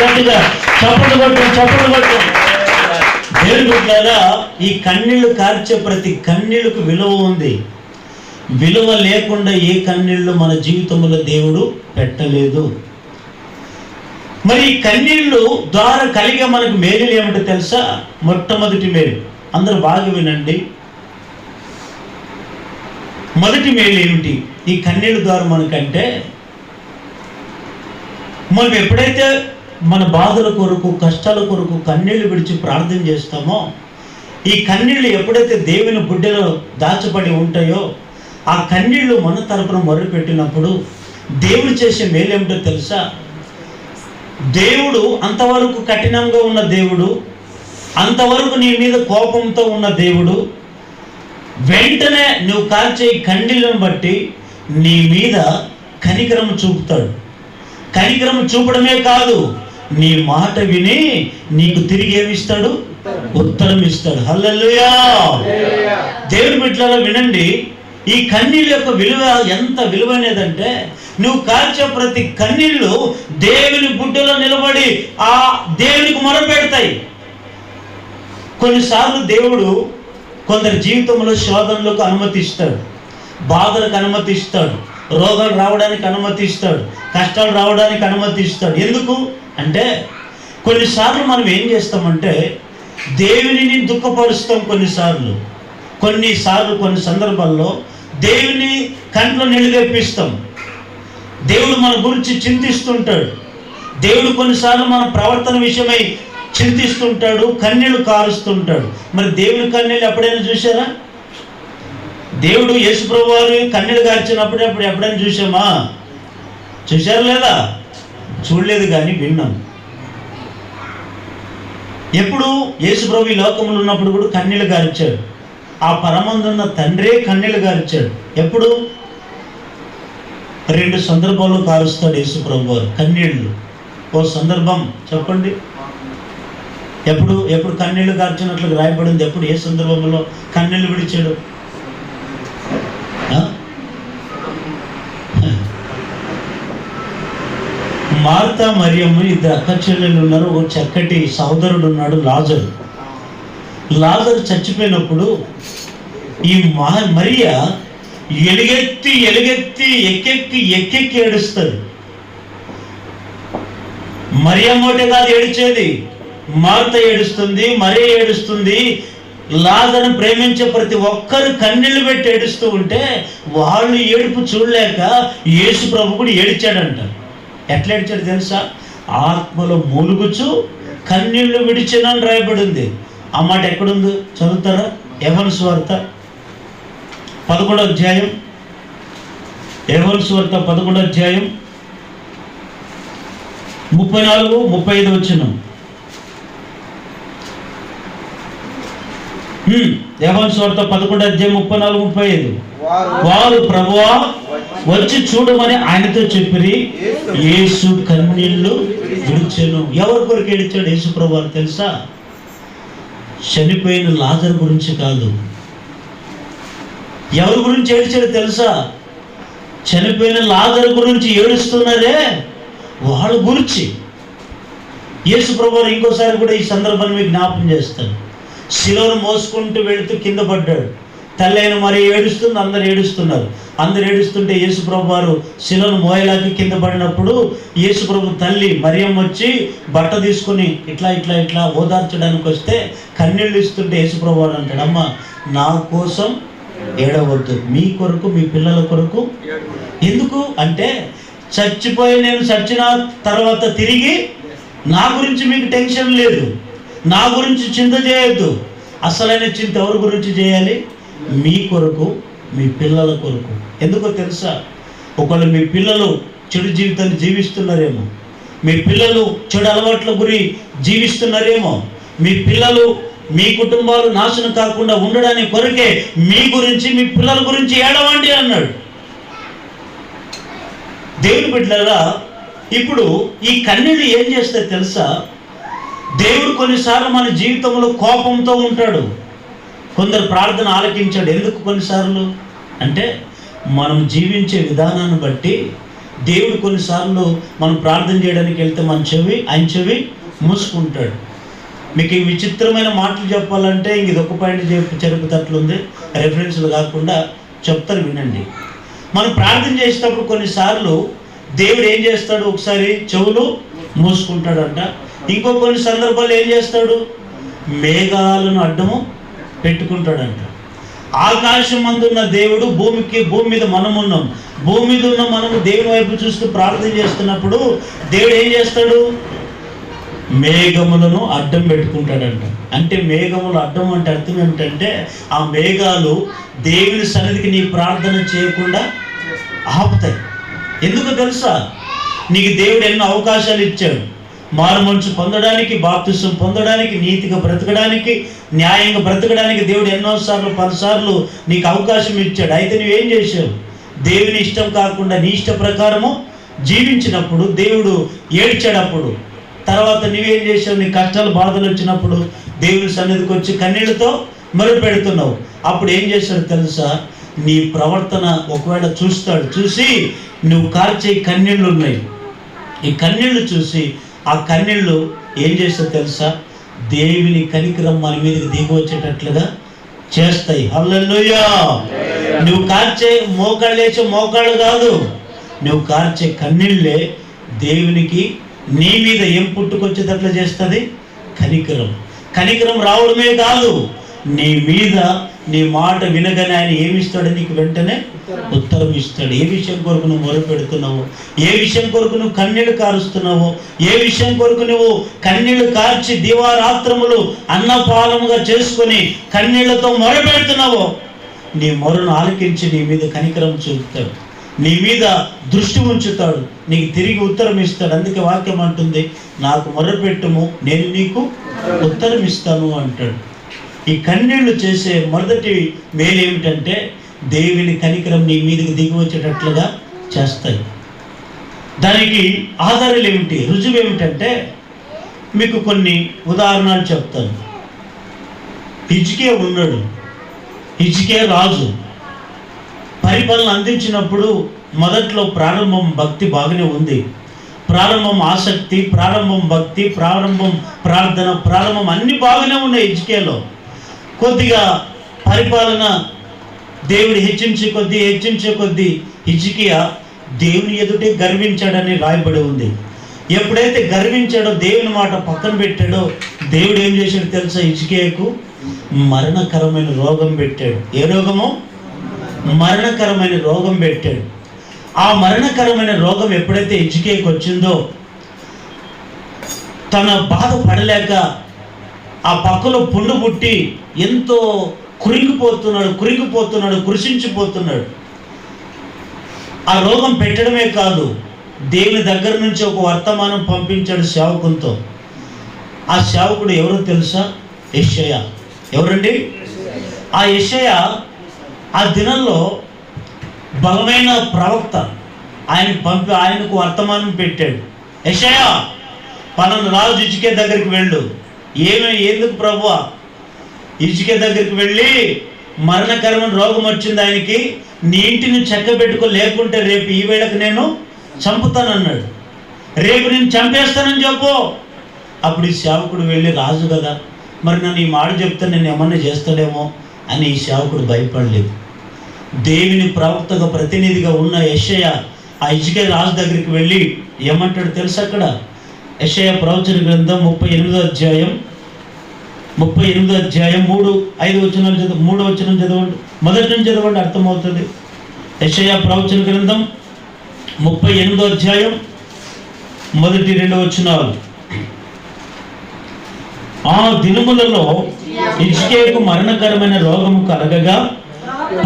గట్టిగా చప్పట్లు కొట్టు. దేవుని బిడ్డలారా, ఈ కన్నీళ్లు కార్చే ప్రతి కన్నీళ్లకు విలువ ఉంది. విలువ లేకుండా ఏ కన్నీళ్లు మన జీవితంలో దేవుడు పెట్టలేదు. మరి ఈ కన్నీళ్లు ద్వారా కలిగే మనకు మేలు ఏమిటో తెలుసా? మొట్టమొదటి మేలు, అందరూ బాగా వినండి. మొదటి మేలు ఏమిటి ఈ కన్నీళ్ళ ద్వారా మనకంటే? మనం ఎప్పుడైతే మన బాధల కొరకు, కష్టాల కొరకు కన్నీళ్లు విడిచి ప్రార్థన చేస్తామో, ఈ కన్నీళ్లు ఎప్పుడైతే దేవుని బుడ్డలో దాచబడి ఉంటాయో, ఆ కన్నీళ్లు మన తరపున మొదలుపెట్టినప్పుడు దేవుడు చేసే మేలేమిటో తెలుసా? దేవుడు అంతవరకు కఠినంగా ఉన్న దేవుడు, అంతవరకు నీ మీద కోపంతో ఉన్న దేవుడు వెంటనే నువ్వు కాల్చే కన్నీళ్ళను బట్టి నీ మీద కనికరం చూపుతాడు. కనికరం చూపడమే కాదు, నీ మాట విని నీకు తిరిగి ఏమిస్తాడు? ఉత్తరం ఇస్తాడు. హల్లెలూయా. దేవుని బిడ్డలారా వినండి, ఈ కన్నీళ్ళ యొక్క విలువ ఎంత విలువైనదంటే, నువ్వు కాల్చే ప్రతి కన్నీళ్ళు దేవుని బుడ్డలో నిలబడి ఆ దేవునికి మొరపెడతాయి. కొన్నిసార్లు దేవుడు కొందరి జీవితంలో శోధనలకు అనుమతిస్తాడు, బాధలకు అనుమతిస్తాడు, రోగాలు రావడానికి అనుమతిస్తాడు, కష్టాలు రావడానికి అనుమతిస్తాడు. ఎందుకు అంటే కొన్నిసార్లు మనం ఏం చేస్తామంటే దేవునిని దుఃఖపరుస్తాం. కొన్నిసార్లు కొన్ని సందర్భాల్లో దేవుని కంట్లో నీళ్లు తెప్పిస్తాం. దేవుడు మన గురించి చింతిస్తుంటాడు. దేవుడు కొన్నిసార్లు మన ప్రవర్తన విషయమై చింతిస్తుంటాడు, కన్నీళ్లు కారుస్తుంటాడు. మరి దేవుని కన్నీళ్ళు ఎప్పుడైనా చూసారా? దేవుడు యేసుప్రభు వారు కన్నీళ్లు కార్చినప్పుడు ఎప్పుడైనా చూసామా? చూశారు లేదా? చూడలేదు, కానీ విన్నాం. ఎప్పుడు యేసుప్రభు ఈ లోకంలో ఉన్నప్పుడు కూడా కన్నీళ్లు గార్చాడు. ఆ పరమందున్న తండ్రే కన్నీళ్లు గార్చాడు. ఎప్పుడు? 2 సందర్భాల్లో కారుస్తాడు యేసుప్రభు వారు కన్నీళ్లు. ఓ సందర్భం చెప్పండి. ఎప్పుడు కన్నీళ్లు గార్చినట్లు రాయబడింది? ఎప్పుడు, ఏ సందర్భంలో కన్నీళ్లు విడిచాడు? మార్తా మరియమ్మ 2 అక్క చెల్లెలు ఉన్నారు. ఒక చక్కటి సహోదరుడు ఉన్నాడు, లాజరు చచ్చిపోయినప్పుడు ఈ మరియ ఎలుగెత్తి ఎక్కెక్కి ఏడుస్తుంది. మరియమ్మటే కాదు ఏడిచేది, మార్త ఏడుస్తుంది, మరియ ఏడుస్తుంది. లాజరును ప్రేమించే ప్రతి ఒక్కరు కన్నీళ్లు పెట్టి ఏడుస్తూ ఉంటే వాళ్ళు ఏడుపు చూడలేక యేసు ప్రభు కూడా ఏడిచాడంట. ఎట్లా ఏడిచాడు తెలుసా? ఆత్మలో మూలుగుచు కన్నీళ్లు విడిచినని రాయబడింది. ఆ మాట ఎక్కడుందో చదువుతారా? యోహాను సువార్త 11వ అధ్యాయం, యోహాను సువార్త 11వ అధ్యాయం 34-35 వచనం. యోహాను సువార్త 11వ అధ్యాయం 34-35. వారు ప్రభువా వచ్చి చూడమని ఆయనతో చెప్పిరి. యేసు కన్నీళ్లు విడిచెను. ఎవరి కొరకు ఏడిచాడు యేసు ప్రభు అని తెలుసా? చనిపోయిన లాజరు గురించి కాదు. ఎవరి గురించి ఏడిచాడు తెలుసా? చనిపోయిన లాజరు గురించి ఏడుస్తున్నారే వాళ్ళ గురించి. యేసు ప్రభు ఇంకోసారి కూడా ఈ సందర్భాన్ని మీకు జ్ఞాపకం చేస్తాను. శిలువను మోసుకుంటూ వెళుతూ కింద పడ్డాడు. తల్లి అయిన మరి ఏడుస్తుంది, అందరు ఏడుస్తున్నారు. అందరు ఏడుస్తుంటే యేసు ప్రభు వారు శిలువను మోయలాకి కింద పడినప్పుడు యేసు ప్రభు తల్లి మరియమ్మ వచ్చి బట్ట తీసుకుని ఇట్లా ఓదార్చడానికి వస్తే కన్నీళ్ళు ఇస్తుంటే యేసు ప్రభు వారు అంటాడు, అమ్మ నా కోసం ఏడవద్దు, మీ కొరకు, మీ పిల్లల కొరకు. ఎందుకు అంటే నేను చచ్చిన తర్వాత తిరిగి నా గురించి మీకు టెన్షన్ లేదు, నా గురించి చింత చేయొద్దు. అసలైన చింత ఎవరి గురించి చేయాలి? మీ కొరకు, మీ పిల్లల కొరకు. ఎందుకో తెలుసా? ఒకళ్ళు మీ పిల్లలు చెడు జీవితాన్ని జీవిస్తున్నారేమో, మీ పిల్లలు చెడు అలవాట్ల గురి జీవిస్తున్నారేమో, మీ పిల్లలు, మీ కుటుంబాలు నాశనం కాకుండా ఉండడానికి కొరకే మీ గురించి, మీ పిల్లల గురించి ఏడవండి అన్నాడు. దేవుని బిడ్డలారా, ఇప్పుడు ఈ కన్నీళ్ళు ఏం చేస్తే తెలుసా? దేవుడు కొన్నిసార్లు మన జీవితంలో కోపంతో ఉంటాడు. కొందరు ప్రార్థన ఆలకించాడు. ఎందుకు కొన్నిసార్లు అంటే మనం జీవించే విధానాన్ని బట్టి దేవుడు కొన్నిసార్లు మనం ప్రార్థన చేయడానికి వెళ్తే ఆయన చెవి మూసుకుంటాడు. మీకు ఈ విచిత్రమైన మాటలు చెప్పాలంటే ఇది ఒక పాయింట్ చెరుపుతట్లుంది, రెఫరెన్స్లు కాకుండా చెప్తారు, వినండి. మనం ప్రార్థన చేసేటప్పుడు కొన్నిసార్లు దేవుడు ఏం చేస్తాడు? ఒకసారి చెవులు మూసుకుంటాడంట. ఇంకో కొన్ని సందర్భాలు ఏం చేస్తాడు? మేఘాలను అడ్డము పెట్టుకుంటాడంట. ఆకాశం అందున్న దేవుడు భూమి మీద మనమున్నాం. భూమి మీద ఉన్న మనము దేవుని వైపు చూస్తూ ప్రార్థన చేస్తున్నప్పుడు దేవుడు ఏం చేస్తాడు? మేఘములను అడ్డం పెట్టుకుంటాడంట. అంటే మేఘములు అడ్డం అంటే అర్థం ఏమిటంటే ఆ మేఘాలు దేవుని సన్నిధికి నీ ప్రార్థన చేయకుండా ఆపుతాయి. ఎందుకు తెలుసా? నీకు దేవుడు ఎన్నో అవకాశాలు ఇచ్చాడు. మారుమనసు పొందడానికి, బాప్తిసం పొందడానికి, నీతిగా బ్రతకడానికి, న్యాయంగా బ్రతకడానికి దేవుడు ఎన్నోసార్లు 10 సార్లు నీకు అవకాశం ఇచ్చాడు. అయితే నువ్వేం చేసావు? దేవుని ఇష్టం కాకుండా నీ ఇష్ట ప్రకారము జీవించినప్పుడు దేవుడు ఏడ్చాడప్పుడు. తర్వాత నువ్వేం చేసావు? నీ కష్టాలు బాధలు వచ్చినప్పుడు దేవుని సన్నిధికి వచ్చి కన్నీళ్లతో మొరుపెడుతున్నావు. అప్పుడు ఏం చేశాడు తెలుసా? నీ ప్రవర్తన ఒకవేళ చూస్తాడు. చూసి నువ్వు కార్చే కన్నీళ్ళు ఉన్నాయి, ఈ కన్నీళ్లు చూసి ఆ కన్నీళ్ళు ఏం చేస్తావు తెలుసా? దేవుని కనికరం మన మీదకి దిగి వచ్చేటట్లుగా చేస్తాయి. హల్లెలూయా! నువ్వు కార్చే మోకాళ్ళేసే మోకాళ్ళు కాదు, నువ్వు కార్చే కన్నీళ్ళే దేవునికి నీ మీద ఏం పుట్టుకొచ్చేటట్లు చేస్తుంది? కనికరం. కనికరం రావడమే కాదు, నీ మీద నీ మాట వినగానే ఆయన ఏమిస్తాడు? నీకు వెంటనే ఉత్తరం ఇస్తాడు. ఏ విషయం కొరకు నువ్వు మొరపెడుతున్నావు, ఏ విషయం కొరకు నువ్వు కన్నీళ్లు కారుస్తున్నావు, ఏ విషయం కొరకు నువ్వు కన్నీళ్లు కార్చి దివారాత్రములు అన్నపానముగా చేసుకొని కన్నీళ్లతో మొరపెడుతున్నావో, నీ మొరను ఆలకించి నీ మీద కనికరం చూపుతాడు, నీ మీద దృష్టి ఉంచుతాడు, నీకు తిరిగి ఉత్తరం ఇస్తాడు. అందుకే వాక్యం అంటుంది, నాకు మొరపెట్టుము నేను నీకు ఉత్తరం ఇస్తాను అంటాడు. ఈ కన్నీళ్లు చేసే మొదటి మేలు ఏమిటంటే దేవుని కనికరం నీ మీదకి దిగి వచ్చేటట్లుగా చేస్తాయి. దానికి ఆధారాలు ఏమిటి, రుజువు ఏమిటంటే మీకు కొన్ని ఉదాహరణలు చెప్తాను. హిజ్కియా ఉన్నాడు, హిజ్కియా రాజు పరిపాలన అందించినప్పుడు మొదట్లో ప్రారంభం భక్తి బాగానే ఉంది, ప్రారంభం ఆసక్తి, ప్రారంభం భక్తి, ప్రారంభం ప్రార్థన, ప్రారంభం అన్ని బాగానే ఉన్నాయి. హిజ్కియాలో కొద్దిగా పరిపాలన దేవుడు హెచ్చించే కొద్దీ హిజ్కియా దేవుని ఎదుటే గర్వించాడని రాయబడి ఉంది. ఎప్పుడైతే గర్వించాడో, దేవుని మాట పక్కన పెట్టాడో, దేవుడు ఏం చేశాడు తెలుసా? హిజ్కియాకు మరణకరమైన రోగం పెట్టాడు. ఏ రోగము? మరణకరమైన రోగం పెట్టాడు. ఆ మరణకరమైన రోగం ఎప్పుడైతే హిజ్కియాకు వచ్చిందో, తన బాధ పడలేక ఆ పక్కలో పుండు పుట్టి ఎంతో కురింగిపోతున్నాడు, కృషించిపోతున్నాడు. ఆ రోగం పెట్టడమే కాదు, దేవుని దగ్గర నుంచి ఒక వర్తమానం పంపించాడు సేవకునితో. ఆ సేవకుడు ఎవరో తెలుసా? యెషయా. ఎవరండి? ఆ యెషయా ఆ దినంలో బలమైన ప్రవక్త. ఆయనకు వర్తమానం పెట్టాడు, యెషయా పలానా రాజు హిజ్కియా దగ్గరికి వెళ్ళు. ఎందుకు ప్రభువా? హిజ్కియా దగ్గరికి వెళ్ళి మరణకరమైన రోగం వచ్చింది ఆయనకి, నీ ఇంటిని చెక్క పెట్టుకో, లేకుంటే రేపు ఈ వేళకు నేను చంపుతానన్నాడు. రేపు నేను చంపేస్తానని చెప్పు. అప్పుడు ఈ సేవకుడు వెళ్ళి, రాజు కదా, మరి నన్ను ఈ మాట చెప్తే నేను ఏమన్నా చేస్తాడేమో అని ఈ సేవకుడు భయపడలేదు. దేవుని ప్రవక్తగా ప్రతినిధిగా ఉన్న యెషయా ఆ హిజ్కియా రాజు దగ్గరికి వెళ్ళి ఏమంటాడు తెలుసు? అక్కడ యెషయా ప్రవచన గ్రంథం 38వ అధ్యాయం 3-5 వచనాలు చదవండి. 3వ వచనం చదవండి, మొదటి నుంచి చదవండి, అర్థమవుతుంది. యెషయా ప్రవచన గ్రంథం 38వ అధ్యాయం మొదటి 2 వచనాలు. ఆ దినములలో హిజ్కియాకు మరణకరమైన రోగము కలగగా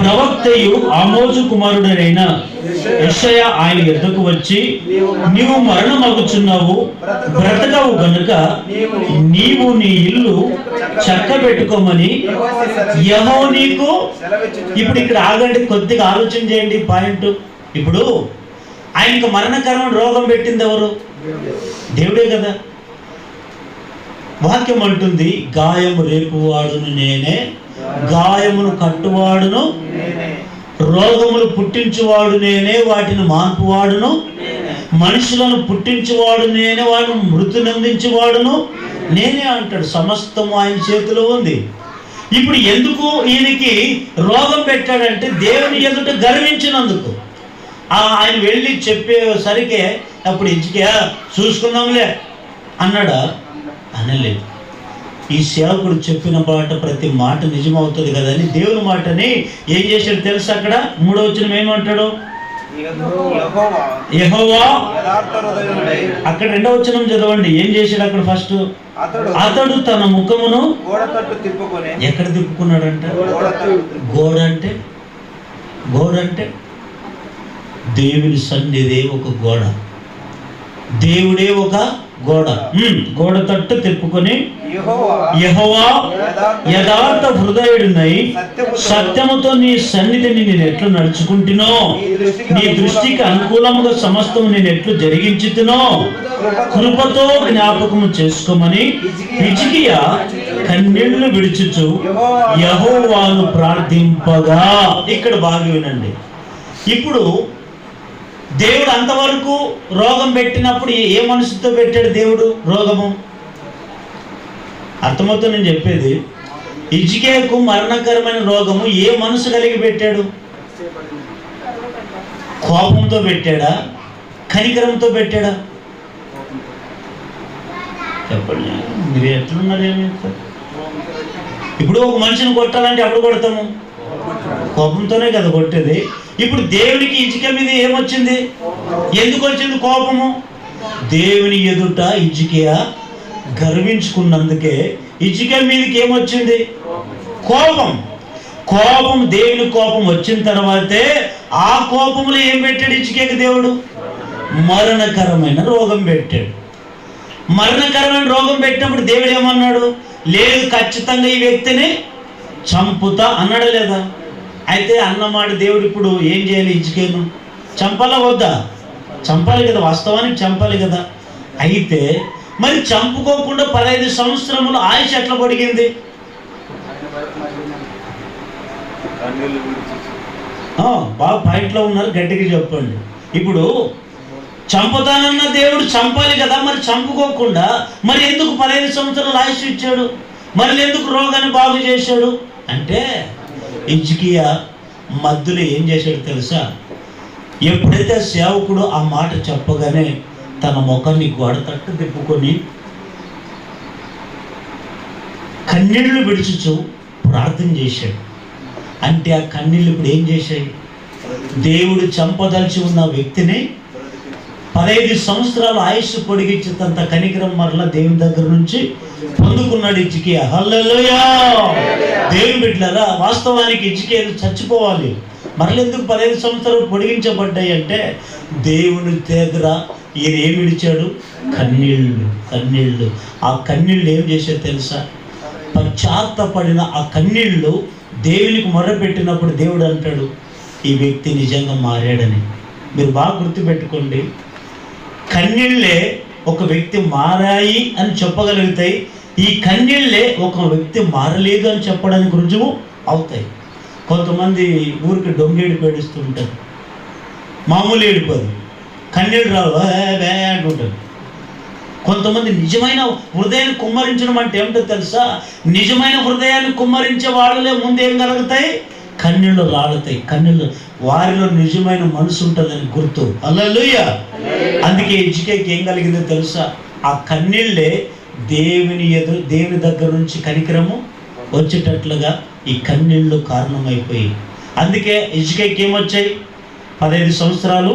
ప్రవక్తయు ఆమోజు కుమారుడైన యెషయా ఆయన ఎద్దకు వచ్చి, నీవు మరణమగుచున్నావు, బ్రతకవు గనుక నీవు నీ ఇల్లు చక్క పెట్టుకోమని యెహోవా నీకు. ఇప్పుడు ఇక్కడ ఆగండి, కొద్దిగా ఆలోచన చేయండి పాయింట్. ఇప్పుడు ఆయనకు మరణకరమైన రోగం పెట్టింది ఎవరు? దేవుడే కదా. వాక్యం అంటుంది, గాయము రేపువాడును నేనే, గాయమును కట్టువాడును, రోగములు పుట్టించువాడు నేనే, వాటిని మార్పువాడును, మనుషులను పుట్టించువాడు నేనే, వాడు మృతునందించువాడును నేనే అంటాడు. సమస్తము ఆయన చేతిలో ఉంది. ఇప్పుడు ఎందుకు ఈయనకి రోగం పెట్టాడంటే దేవుని ఎదుట గర్వించినందుకు. ఆయన వెళ్ళి చెప్పేసరికి అప్పుడు హిజ్కియా చూసుకుందాంలే అన్నాడా? అనలేదు. ఈ సేవకుడు చెప్పిన మాట ప్రతి మాట నిజమవుతుంది కదా అని దేవుని మాటని ఏం చేశాడు తెలుసు? అక్కడ 3వ వచనం ఏమంటాడు? యెహోవా. అక్కడ 2వ వచనం చదవండి, ఏం చేశాడు అక్కడ? ఫస్ట్, అతడు తన ముఖమును ఎక్కడ తిప్పుకున్నాడంట? గోడ అంటే దేవుని సన్నిధే ఒక గోడ, దేవుడే ఒక గోడ తట్టు తిప్పుకొని యెహోవా యథార్థ హృదయుడినై సత్యముతో నీ సన్నిధిని నేను ఎట్లు నడుచుకుంటునో, నీ దృష్టికి అనుకూలముగా సమస్తము నేను ఎట్లు జరిగించుతునో కృపతో జ్ఞాపకము చేసుకోమని హిజ్కియా కన్నీళ్లు విడుచుచు యెహోవాను ప్రార్థింపగా. ఇక్కడ బాగా వినండి. ఇప్పుడు దేవుడు అంతవరకు రోగం పెట్టినప్పుడు ఏ మనసుతో పెట్టాడు దేవుడు రోగము? అర్థమవుతుంది నేను చెప్పేది. హిజ్కియాకు మరణకరమైన రోగము ఏ మనసు కలిగి పెట్టాడు? కోపంతో పెట్టాడా, కనికరంతో పెట్టాడా? చెప్పండి, మీరు ఎట్లున్నారు? ఏమైతే ఇప్పుడు ఒక మనిషిని కొట్టాలంటే ఎప్పుడు కొడతాము? కోపంతోనే కదా కొట్టేది. ఇప్పుడు దేవునికి హిజ్కియా మీద ఏమొచ్చింది? ఎందుకు వచ్చింది కోపము? దేవుని ఎదుట హిజ్కియా గర్వించుకున్నందుకే హిజ్కియా మీదకి ఏమొచ్చింది? కోపం. కోపం, దేవుని కోపం వచ్చిన తర్వాతే ఆ కోపంలో ఏం పెట్టాడు హిజ్కియాకి దేవుడు? మరణకరమైన రోగం పెట్టాడు. మరణకరమైన రోగం పెట్టినప్పుడు దేవుడు ఏమన్నాడు? లేదు, ఖచ్చితంగా ఈ వ్యక్తిని చంపుతా అన్నాడా లేదా? అయితే అన్నమాట దేవుడు ఇప్పుడు ఏం చేయాలి? హిజ్కియాను చంపాలా వద్దా? చంపాలి కదా, వాస్తవానికి చంపాలి కదా. అయితే మరి చంపుకోకుండా 15 సంవత్సరములు ఆయుష్ ఎట్లా పొడిగింది? బాగా పాయింట్లో ఉన్నారు, గట్టిగా చెప్పండి. ఇప్పుడు చంపుతానన్న దేవుడు చంపాలి కదా, మరి చంపుకోకుండా మరి ఎందుకు 15 సంవత్సరాలు ఆయుష్ ఇచ్చాడు? మరి ఎందుకు రోగాన్ని బాగు చేశాడు? అంటే హిజ్కియా మధ్యలో ఏం చేశాడు తెలుసా? ఎప్పుడైతే సేవకుడు ఆ మాట చెప్పగానే తన ముఖాన్ని గోడ తట్టు తిప్పుకొని కన్నీళ్లు విడుచుచు ప్రార్థన చేశాడు. అంటే ఆ కన్నీళ్ళు ఇప్పుడు ఏం చేశాయి? దేవుడు చంపదలిచి ఉన్న వ్యక్తిని 15 సంవత్సరాలు ఆయుష్ పొడిగించేంత కనికరం మరలా దేవుని దగ్గర నుంచి పొందుకున్నాడు హిజ్కియా. హల్లెలూయా! దేవుని బిడ్డలారా, వాస్తవానికి హిజ్కియా చచ్చిపోవాలి. మరలెందుకు 15 సంవత్సరాలు పొడిగించబడ్డాయి అంటే దేవుని దగ్గర ఈయన ఏమి విడిచాడు? కన్నీళ్ళు. ఆ కన్నీళ్ళు ఏం చేశారు తెలుసా? పశ్చాత్తపడిన ఆ కన్నీళ్ళు దేవునికి మొర్రపెట్టినప్పుడు దేవుడు అంటాడు, ఈ వ్యక్తి నిజంగా మారాడని. మీరు బాగా గుర్తుపెట్టుకోండి. కన్నీళ్ళే ఒక వ్యక్తి మారాయి అని చెప్పగలుగుతాయి. ఈ కన్నీళ్ళే ఒక వ్యక్తి మారలేదు అని చెప్పడానికి రుజువు అవుతాయి. కొంతమంది ఊరికి దొంగేడుపు ఏడుస్తూ ఉంటారు, మామూలు ఏడుపోదు, కన్నీళ్ళు రావు అంటుంటారు. కొంతమంది నిజమైన హృదయాన్ని కుమ్మరించడం అంటే ఏమిటో తెలుసా? నిజమైన హృదయాన్ని కుమ్మరించే వాళ్ళే ముందు ఏం కలుగుతాయి? కన్నీళ్ళు రాలుతాయి. కన్నీళ్ళు, వారిలో నిజమైన మనసు ఉంటుందని గుర్తు. హల్లెలూయా! అందుకే హిజ్కియాకి ఏం కలిగిందో తెలుసా? ఆ కన్నీళ్ళే దేవుని దగ్గర నుంచి కనికరము వచ్చేటట్లుగా ఈ కన్నీళ్ళు కారణమైపోయి. అందుకే హిజ్కియాకి ఏమొచ్చాయి? 15 సంవత్సరాలు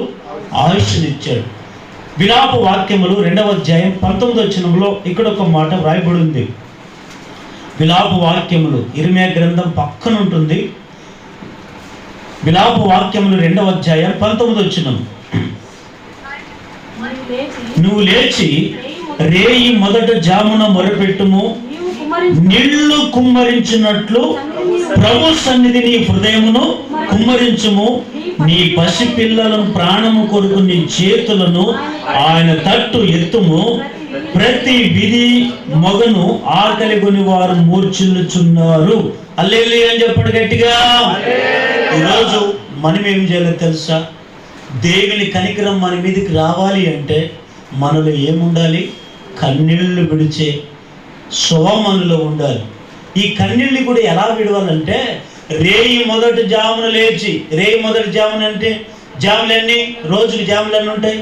ఆయుష్నిచ్చాడు. విలాప వాక్యములు 2వ అధ్యాయం 19వ వచనంలో ఇక్కడ ఒక మాట వ్రాయబడి ఉంది. విలాప వాక్యములు ఇర్మియా గ్రంథం పక్కన ఉంటుంది. విలాప వాక్యములు 2వ అధ్యాయం 19వ వచనం. నువ్వు లేచి రేయి మొదట జామున మొరపెట్టుము, నీళ్లు కుమ్మరించినట్లు ప్రభు సన్నిధి నీ హృదయమును కుమ్మరించుము. నీ పసిపిల్లలను ప్రాణము కొరకు నీ చేతులను ఆయన తట్టు ఎత్తుము. ప్రతి విధి మొగను ఆకలి కొని వారు మూర్ఛిల్లుచున్నారు. హల్లెలూయా అని చెప్పండి గట్టిగా. ఈరోజు మనం ఏం చేయాలో తెలుసా? దేవుని కనికరం మన మీదకి రావాలి అంటే మనలో ఏముండాలి? కన్నీళ్లు విడిచే స్వభావం మనలో ఉండాలి. ఈ కన్నీళ్ళు కూడా ఎలా విడవాలంటే రేయి మొదటి జామున లేచి, రేయి మొదటి జామున అంటే జాములు ఎన్ని? రోజుకి జాములు ఎన్ని ఉంటాయి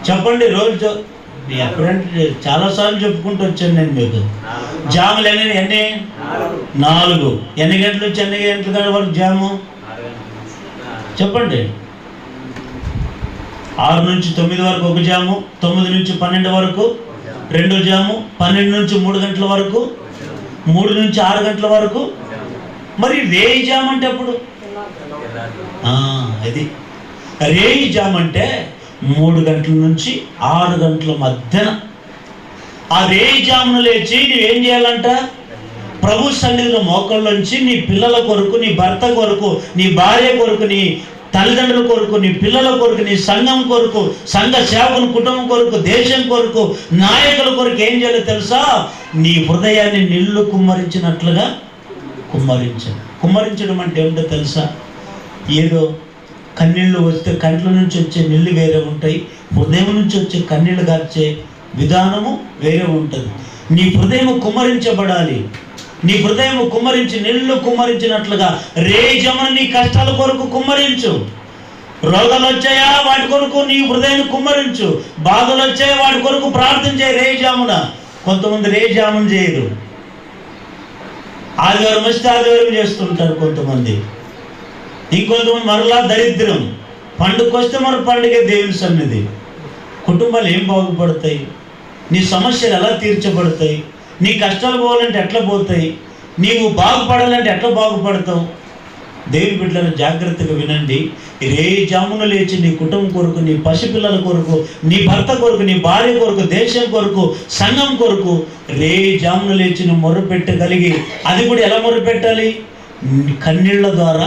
చెప్పండి? రోజు ఎప్పుడంటే చాలాసార్లు చెప్పుకుంటూ వచ్చాను నేను మీకు. జాములు ఎన్ని? 4. ఎన్ని గంటల నుంచి ఎన్ని గంటల వరకు జాము చెప్పండి? 6 నుంచి 9 వరకు ఒక జాము, 9 నుంచి 12 వరకు 2 జాము, 12 నుంచి 3 గంటల వరకు, 3 నుంచి 6 గంటల వరకు. మరి రేయి జామ్ అంటే ఎప్పుడు? అది రేయి జామ్ అంటే 3 గంటల నుంచి 6 గంటల మధ్యన ఆ రేయిజామున లేచి నువ్వేం చేయాలంట? ప్రభు సన్నిధిలో మోకాళ్ళలోంచి నీ పిల్లల కొరకు, నీ భర్త కొరకు, నీ భార్య కొరకు, నీ తల్లిదండ్రుల కొరకు, నీ పిల్లల కొరకు, నీ సంఘం కొరకు, సంఘ సేవకుల కుటుంబం కొరకు, దేశం కొరకు, నాయకుల కొరకు ఏం చేయాలో తెలుసా? నీ హృదయాన్ని నీళ్లు కుమ్మరించినట్లుగా కుమ్మరించడం అంటే ఏమిటో తెలుసా? ఏదో కన్నీళ్ళు వస్తే కంట్ల నుంచి వచ్చే నీళ్ళు వేరే ఉంటాయి, హృదయం నుంచి వచ్చే కన్నీళ్ళు గార్చే విధానము వేరే ఉంటుంది. నీ హృదయం కుమ్మరించబడాలి. నీ హృదయం కుమ్మరించి నీళ్లు కుమ్మరించినట్లుగా రేజమున నీ కష్టాల కొరకు కుమ్మరించు. రోగాలు వచ్చాయా, వాటి కొరకు నీ హృదయాన్ని కుమ్మరించు. బాధలు వచ్చాయా, వాటి కొరకు ప్రార్థన చేయ రేజామున. కొంతమంది రేజామున చేయరు, ఆదివారం వస్తే ఆదివారం చేస్తుంటారు కొంతమంది. ఇంకొంతమంది మరలా దరిద్రం, పండుగ వస్తే మన పండుగ దేవుని సన్నిధి. కుటుంబాలు ఏం బాగుపడతాయి? నీ సమస్యలు ఎలా తీర్చబడతాయి? నీ కష్టాలు పోవాలంటే ఎట్లా పోతాయి? నీవు బాగుపడాలంటే ఎట్లా బాగుపడతావు? దేవుని బిడ్డలను జాగ్రత్తగా వినండి. రేజామున లేచి నీ కుటుంబం కొరకు, నీ పసిపిల్లల కొరకు, నీ భర్త కొరకు, నీ భార్య కొరకు, దేశం కొరకు, సంఘం కొరకు రేజామున లేచి నువ్వు మొర్రపెట్టగలిగి, అది కూడా ఎలా మొర్రపెట్టాలి? కన్నీళ్ల ద్వారా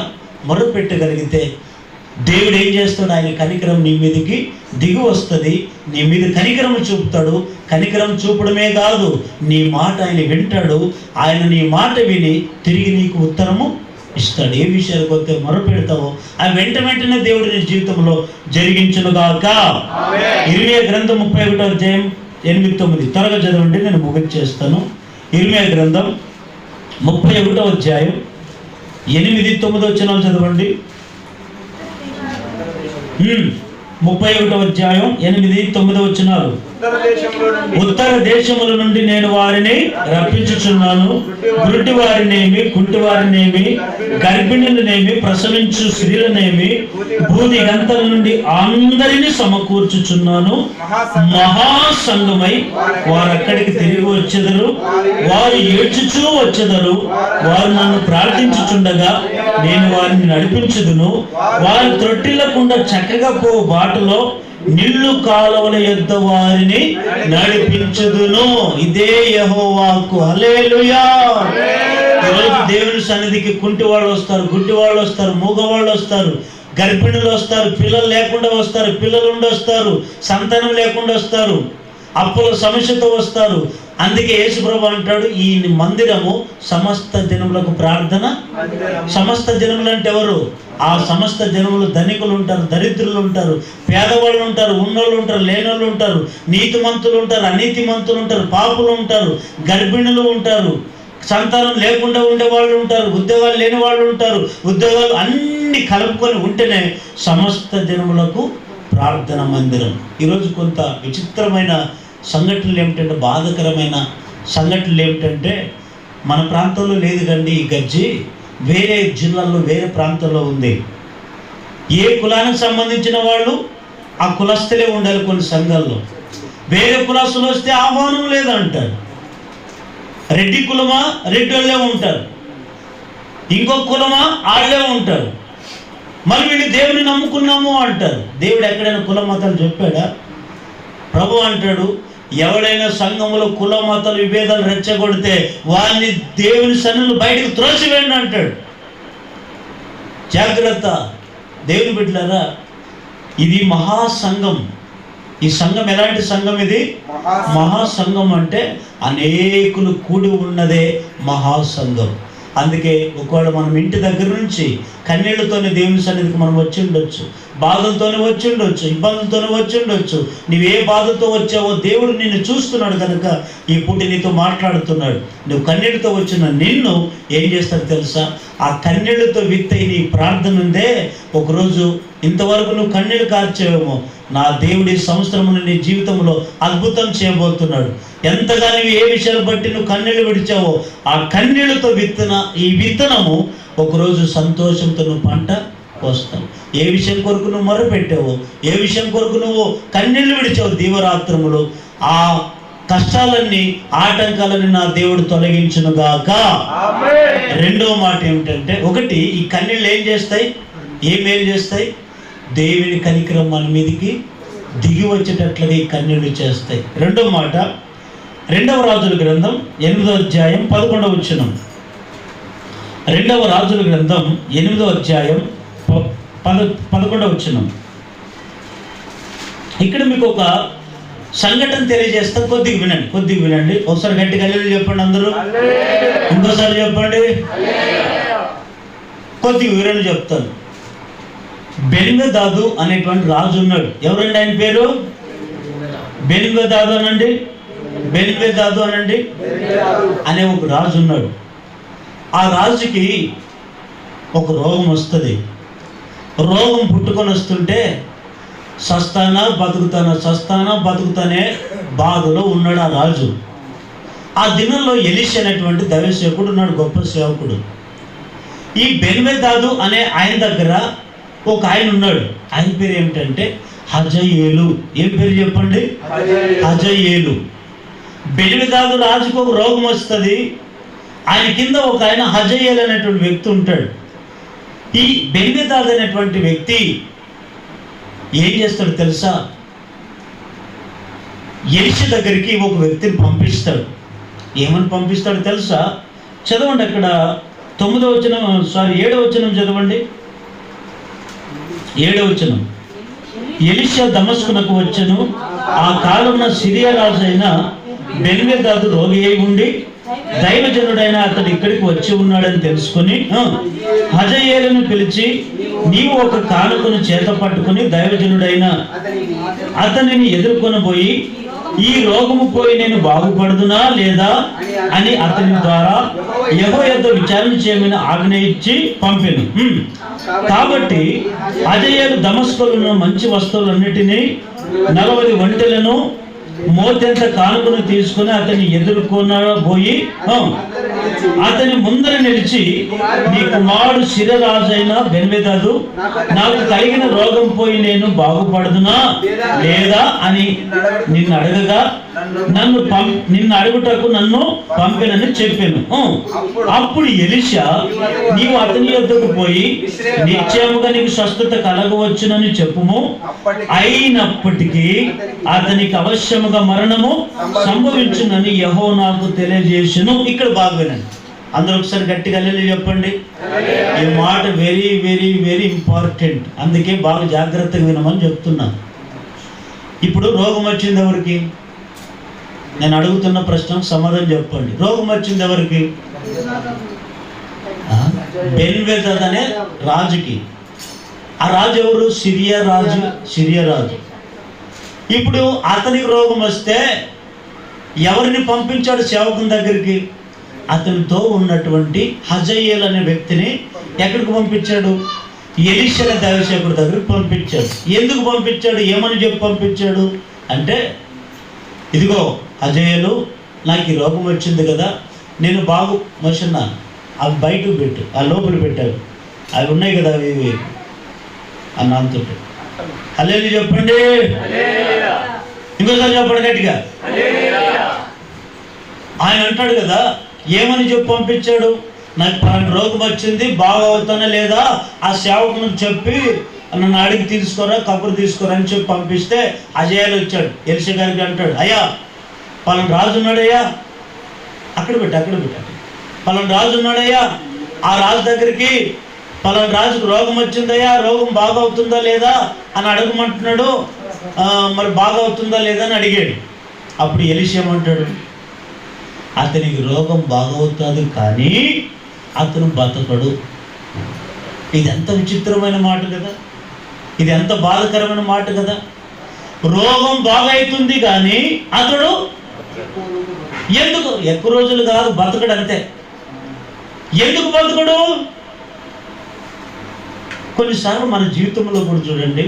మొర్రపెట్టగలిగితే దేవుడు ఏం చేస్తాడు? ఆయన కనికరం నీ మీదకి దిగి వస్తుంది, నీ మీద కనికరం చూపుతాడు. కనికరం చూపడమే కాదు, నీ మాట ఆయన వింటాడు. ఆయన నీ మాట విని తిరిగి నీకు ఉత్తరము ఇస్తాడు. ఏ విషయాలకు వస్తే మొరపెడతావో అవి వెంటనే దేవుడు నీ జీవితంలో జరిగించునుగాక. ఇర్మియా గ్రంథం 31వ అధ్యాయం 8-9 త్వరగా చదవండి, నేను ముగించేస్తాను. ఇర్మియా గ్రంథం 31వ అధ్యాయం 8-9 వచనాలు చదవండి. 31వ అధ్యాయం 8-9 వచనాలు. ఉత్తర దేశముల నుండి నేను వారిని రప్పించుచున్నాను. గురుటి వారినేమి, కుంటి వారినేమి, గర్భిణులనేమి, ప్రసవించు స్త్రీలనేమి, భూమి గంతల నుండి అందరినీ సమకూర్చుచున్నాను. మహాసంగమై వారు అక్కడికి తిరిగి వచ్చెదరు. వారు ఏడ్చుచూ వచ్చెదరు. వారు నన్ను ప్రార్థించుచుండగా నేను వారిని నడిపించుదును. వారు త్రొట్టిల్లకుండా చక్కగా పో బాటలో నీళ్లు కాలువల యొద్ద వారిని నడిపించుదును. ఇదే యెహోవాకు హల్లెలూయా. ఈరోజు దేవుని సన్నిధికి కుంటి వాళ్ళు వస్తారు, గుడ్డి వాళ్ళు వస్తారు, మూగవాళ్ళు వస్తారు, గర్భిణులు వస్తారు, పిల్లలు లేకుండా వస్తారు, పిల్లలు ఉండి వస్తారు, సంతానం లేకుండా వస్తారు, అప్పుల సమస్యతో వస్తారు. అందుకే యేసుప్రభు అంటాడు, ఈ మందిరము సమస్త జనములకు ప్రార్థన. సమస్త జనములు అంటే ఎవరు? ఆ సమస్త జనములు ధనికులు ఉంటారు, దరిద్రులు ఉంటారు, పేదవాళ్ళు ఉంటారు, ఉన్నోళ్ళు ఉంటారు, లేనోళ్ళు ఉంటారు, నీతిమంతులు ఉంటారు, అనీతిమంతులు ఉంటారు, పాపులు ఉంటారు, గర్భిణులు ఉంటారు, సంతానం లేకుండా ఉండే వాళ్ళు ఉంటారు, ఉద్యోగాలు లేని వాళ్ళు ఉంటారు, ఉద్యోగాలు అన్ని కలుపుకొని ఉంటేనే సమస్త జనములకు ప్రార్థన మందిరం. ఈరోజు కొంత విచిత్రమైన సంఘటనలు ఏమిటంటే, బాధకరమైన సంఘటనలు ఏమిటంటే, మన ప్రాంతంలో లేదు కండి ఈ గజ్జి, వేరే జిల్లాల్లో వేరే ప్రాంతంలో ఉంది. ఏ కులానికి సంబంధించిన వాళ్ళు ఆ కులస్తులే ఉండాలి కొన్ని సంఘాల్లో. వేరే కులస్తులు వస్తే ఆహ్వానం లేదంటారు. రెడ్డి కులమా, రెడ్డి వాళ్ళే ఉంటారు. ఇంకొక కులమా, వాళ్ళే ఉంటారు. మరి వీళ్ళు దేవుని నమ్ముకున్నాము అంటారు. దేవుడు ఎక్కడైనా కుల మతాలు చెప్పాడా? ప్రభు అంటాడు, ఎవడైనా సంఘములో కుల మతాలు విభేదాలు రెచ్చగొడితే వారిని దేవుని సన్నిధిలో బయటకు త్రోసివేయండి అంటాడు. జాగ్రత్త దేవుని బిడ్డలారా, ఇది మహాసంఘం. ఈ సంఘం ఎలాంటి సంఘం? ఇది మహాసంఘం. అంటే అనేకులు కూడి ఉన్నదే మహాసంఘం. అందుకే ఒకవేళ మనం ఇంటి దగ్గర నుంచి కన్నీళ్లతోనే దేవుని సన్నిధికి మనం వచ్చి ఉండొచ్చు, బాధలతోనే వచ్చి ఉండొచ్చు, ఇబ్బందులతోనే వచ్చి ఉండొచ్చు. నువ్వు ఏ బాధతో వచ్చావో దేవుడు నిన్ను చూస్తున్నాడు కనుక ఈ పూట నీతో మాట్లాడుతున్నాడు. నువ్వు కన్నీళ్లతో వచ్చిన నిన్ను ఏం చేస్తాడు తెలుసా? ఆ కన్నీళ్లతో విత్తై నీ ప్రార్థన ఉందే, ఒకరోజు ఇంతవరకు నువ్వు కన్నీళ్ళు కార్చేవేమో, నా దేవుడి సంవత్సరమును నీ జీవితంలో అద్భుతం చేయబోతున్నాడు. ఎంతగా నువ్వు ఏ విషయాలు బట్టి నువ్వు కన్నీళ్ళు విడిచావో ఆ కన్నీళ్లతో ఈ విత్తనము ఒకరోజు సంతోషంతో నువ్వు పంట కోస్తావు. ఏ విషయం కొరకు నువ్వు మొరపెట్టావో, ఏ విషయం కొరకు నువ్వు కన్నీళ్లు విడిచావు దీవరాత్రములు, ఆ కష్టాలన్నీ ఆటంకాలని నా దేవుడు తొలగించునుగాక. రెండవ మాట ఏమిటంటే, ఒకటి ఈ కన్నీళ్ళు ఏం చేస్తాయి? ఏమేం చేస్తాయి? దేవుని కనికరం మన మీదకి దిగి వచ్చేటట్లుగా ఈ కన్నీళ్ళు చేస్తాయి. రెండో మాట, రెండవ రాజుల గ్రంథం 8వ అధ్యాయం 11వ వచనం. రెండవ రాజుల గ్రంథం 8వ అధ్యాయం 11వ వచనం. ఇక్కడ మీకు ఒక సంఘటన తెలియజేస్తాం, కొద్దిగా వినండి. ఒకసారి గట్టిగా హల్లెలూయా చెప్పండి అందరూ. ఇంకోసారి చెప్పండి. కొద్దిగా వివరణ చెప్తాను. బెన్హదదు అనేటువంటి రాజు ఉన్నాడు. ఎవరండి ఆయన పేరు? బెన్హదదు అనండి అనే ఒక రాజు ఉన్నాడు. ఆ రాజుకి ఒక రోగం వస్తుంది. రోగం పుట్టుకొని వస్తుంటే సస్తానా బతుకుతానే బాధలో ఉన్నాడు ఆ రాజు. ఆ దినంలో ఎలీషా అనేటువంటి దైవసేవకుడు ఉన్నాడు, గొప్ప సేవకుడు. ఈ బెన్హదదు అనే ఆయన దగ్గర ఒక ఆయన ఉన్నాడు. ఆయన పేరు ఏమిటంటే హజయేలు. ఏం పేరు చెప్పండి? హజయేలు. బెన్హదదు రాజుకు ఒక రోగం వస్తుంది. ఆయన కింద ఒక ఆయన హజయేలు అనేటువంటి వ్యక్తి ఉంటాడు. ఈ బెన్హదదు అనేటువంటి వ్యక్తి ఏం చేస్తాడు తెలుసా? ఎలీషా దగ్గరికి ఒక వ్యక్తిని పంపిస్తాడు. ఏమని పంపిస్తాడు తెలుసా? చదవండి అక్కడ 7వ వచనం చదవండి. 7వ వచనం. ఎలీషా దమస్కునకు వచ్చెను. ఆ కాలమున సిరియా రాజు అయిన బెన్హదదు రోగి అయి ఉండి దైవజనుడైన అతడు ఇక్కడికి వచ్చి ఉన్నాడని తెలుసుకుని హజయేలును పిలిచి, నీవు ఒక కానుకను చేత పట్టుకుని దైవజనుడైన అతనిని ఎదుర్కొనబోయి, ఈ రోగము పోయి నేను బాగుపడుదునా లేదా అని అతని ద్వారా యెహోవా యొద్ద విచారణ చేయమని ఆజ్ఞ ఇచ్చి పంపెను. కాబట్టి హజయేలు దమస్కులో మంచి వస్తువులన్నిటినీ 40 ఒంటెలను మోతెంత కానుకను తీసుకుని అతన్ని ఎదుర్కొనబోయి అతని ముందర నిలిచి, నీ కుమారుడు సిరియరాజు అయిన బెన్హదదు నాకు కలిగిన రోగం పోయి నేను బాగుపడుదునా లేదా అని నిన్ను అడగగా, నిన్ను అడుగుటకు నన్ను పంపినని చెప్పాను. అప్పుడు ఎలీషా, నీవు అతని యొద్దకు పోయి నిశ్చయముగా నీకు స్వస్థత కలగవచ్చునని చెప్పుము, అయినప్పటికీ అతనికి అవశ్యముగా మరణము సంభవించునని యెహోవా నాకు తెలియజేసెను. ఇక్కడ బాగా వినండి అందరూ, ఒకసారి గట్టిగా హల్లెలూయా చెప్పండి. ఈ మాట వెరీ వెరీ వెరీ ఇంపార్టెంట్, అందుకే బాగా జాగ్రత్తగా వినమని చెప్తున్నాను. ఇప్పుడు రోగం వచ్చింది ఎవరికి? నేను అడుగుతున్న ప్రశ్నకు సమాధానం చెప్పండి. రోగం వచ్చింది ఎవరికి? బెన్హదదు అనే రాజుకి. ఆ రాజు ఎవరు? సిరియా రాజు. ఇప్పుడు అతనికి రోగం వస్తే ఎవరిని పంపించాడు సేవకుని దగ్గరికి? అతనితో ఉన్నటువంటి హజయేలు అనే వ్యక్తిని ఎక్కడికి పంపించాడు? ఎలీషా అనే దైవసేవకుడి దగ్గరికి పంపించాడు. ఎందుకు పంపించాడు? ఏమని చెప్పి పంపించాడు అంటే, ఇదిగో హజయేలు, నాకు ఈ రోగం వచ్చింది కదా, నేను బాగు మనుషున్నా, అవి బయటకు పెట్టు, ఆ లోపల పెట్టావు, అవి ఉన్నాయి కదా అవి అన్న అంతుంటే. హల్లెలూయా చెప్పండి. ఇంకోసారి చెప్పండి గట్టిగా. ఆయన అంటాడు కదా, ఏమని చెప్పి పంపించాడు? నాకు పలానా రోగం వచ్చింది, బాగా అవుతానా లేదా ఆ సేవకుని చెప్పి నన్ను అడిగి తీసుకోరా, కబురు తీసుకోరా అని చెప్పి పంపిస్తే హజయేలు వచ్చాడు. ఎలీషా గారికి అంటాడు, అయ్యా పలానా రాజు ఉన్నాడయ్యా, అక్కడ పెట్టు పలానా రాజు ఉన్నాడయ్యా, ఆ రాజు దగ్గరికి పలానా రాజుకు రోగం వచ్చిందయ్యా, రోగం బాగా అవుతుందా లేదా అని అడగమంటున్నాడు, మరి బాగా అవుతుందా లేదా అని అడిగాడు. అప్పుడు ఎలీషా ఏమంటాడు? అతనికి రోగం బాగవుతుంది కానీ అతను బతకడు. ఇది ఎంత విచిత్రమైన మాట కదా, ఇది ఎంత బాధకరమైన మాట కదా. రోగం బాగవుతుంది కానీ అతడు ఎందుకు ఎక్కువ రోజులు కాదు బతకడు, అంతే. ఎందుకు బతకడు? కొన్నిసార్లు మన జీవితంలో కూడా చూడండి,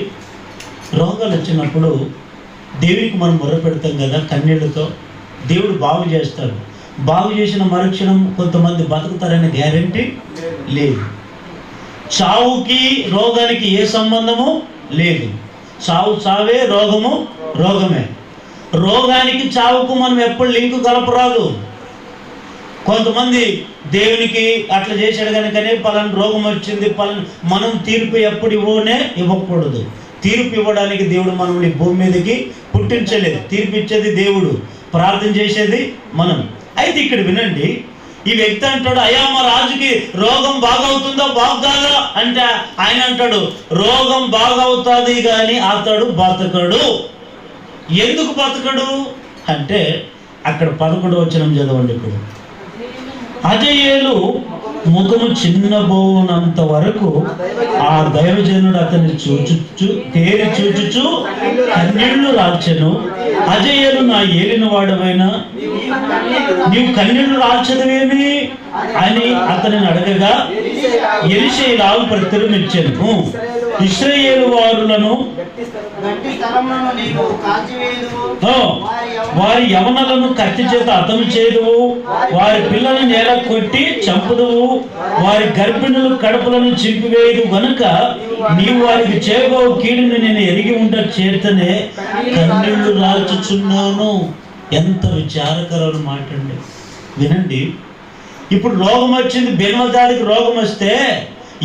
రోగాలు వచ్చినప్పుడు దేవునికి మనం మొర్ర పెడతాం కదా కన్నీళ్లతో. దేవుడు బాగు చేస్తాడు. బాగు చేసిన మరుక్షణం కొంతమంది బతుకుతారనే గ్యారెంటీ లేదు. చావుకి రోగానికి ఏ సంబంధము లేదు. చావు చావే, రోగము రోగమే. రోగానికి చావుకు మనం ఎప్పుడు లింకు కలపరాదు. కొంతమంది దేవునికి అట్లా చేశాడు కనుకనే పలానా రోగం వచ్చింది, మనం తీర్పు ఎప్పుడు ఇవ్వకూడదు. తీర్పు ఇవ్వడానికి దేవుడు మనల్ని భూమి మీదకి పుట్టించలేదు. తీర్పు ఇచ్చేది దేవుడు. ప్రార్థన చేసేది మనం. అయితే ఇక్కడ వినండి, ఈ వ్యక్తి అంటాడు, అయ్యా మా రాజుకి రోగం బాగవుతుందో బాగుకాదా అంటే ఆయన అంటాడు, రోగం బాగవుతుంది కానీ అతడు బతకడు. ఎందుకు బతకడు అంటే అక్కడ 11వ వచనం చదవండి. ఇప్పుడు హజాయేలు ముఖము చిన్నబోనంత వరకు ఆ దైవజనుడు అతన్ని తేరి చూచుచు కన్నీళ్లు రాల్చెను. హజాయేలు, నా ఏలిన వాడవైనా నీవు కన్నీళ్లు రాల్చదవేమి అని అతనిని అడగగా ఎలీషా ఇలాగు ప్రత్యుత్తరం ఇచ్చాను, ఇశ్రాయేలు వారులను వారి యవనలను కత్తి చేత హతము చేదువు, వారి పిల్లలను నేల కొట్టి చంపుదువు, వారి గర్భిణులు కడుపులను చింపివేయదు గనుక నీవు వారికి చేయబో కీడుని నేను ఎరిగి ఉండ చేతనే కన్నీళ్లు రాల్చుచున్నాను. ఎంత విచారకరమైన మాట అండి. వినండి, ఇప్పుడు రోగం వచ్చింది, బెన్వదాడికి రోగం వస్తే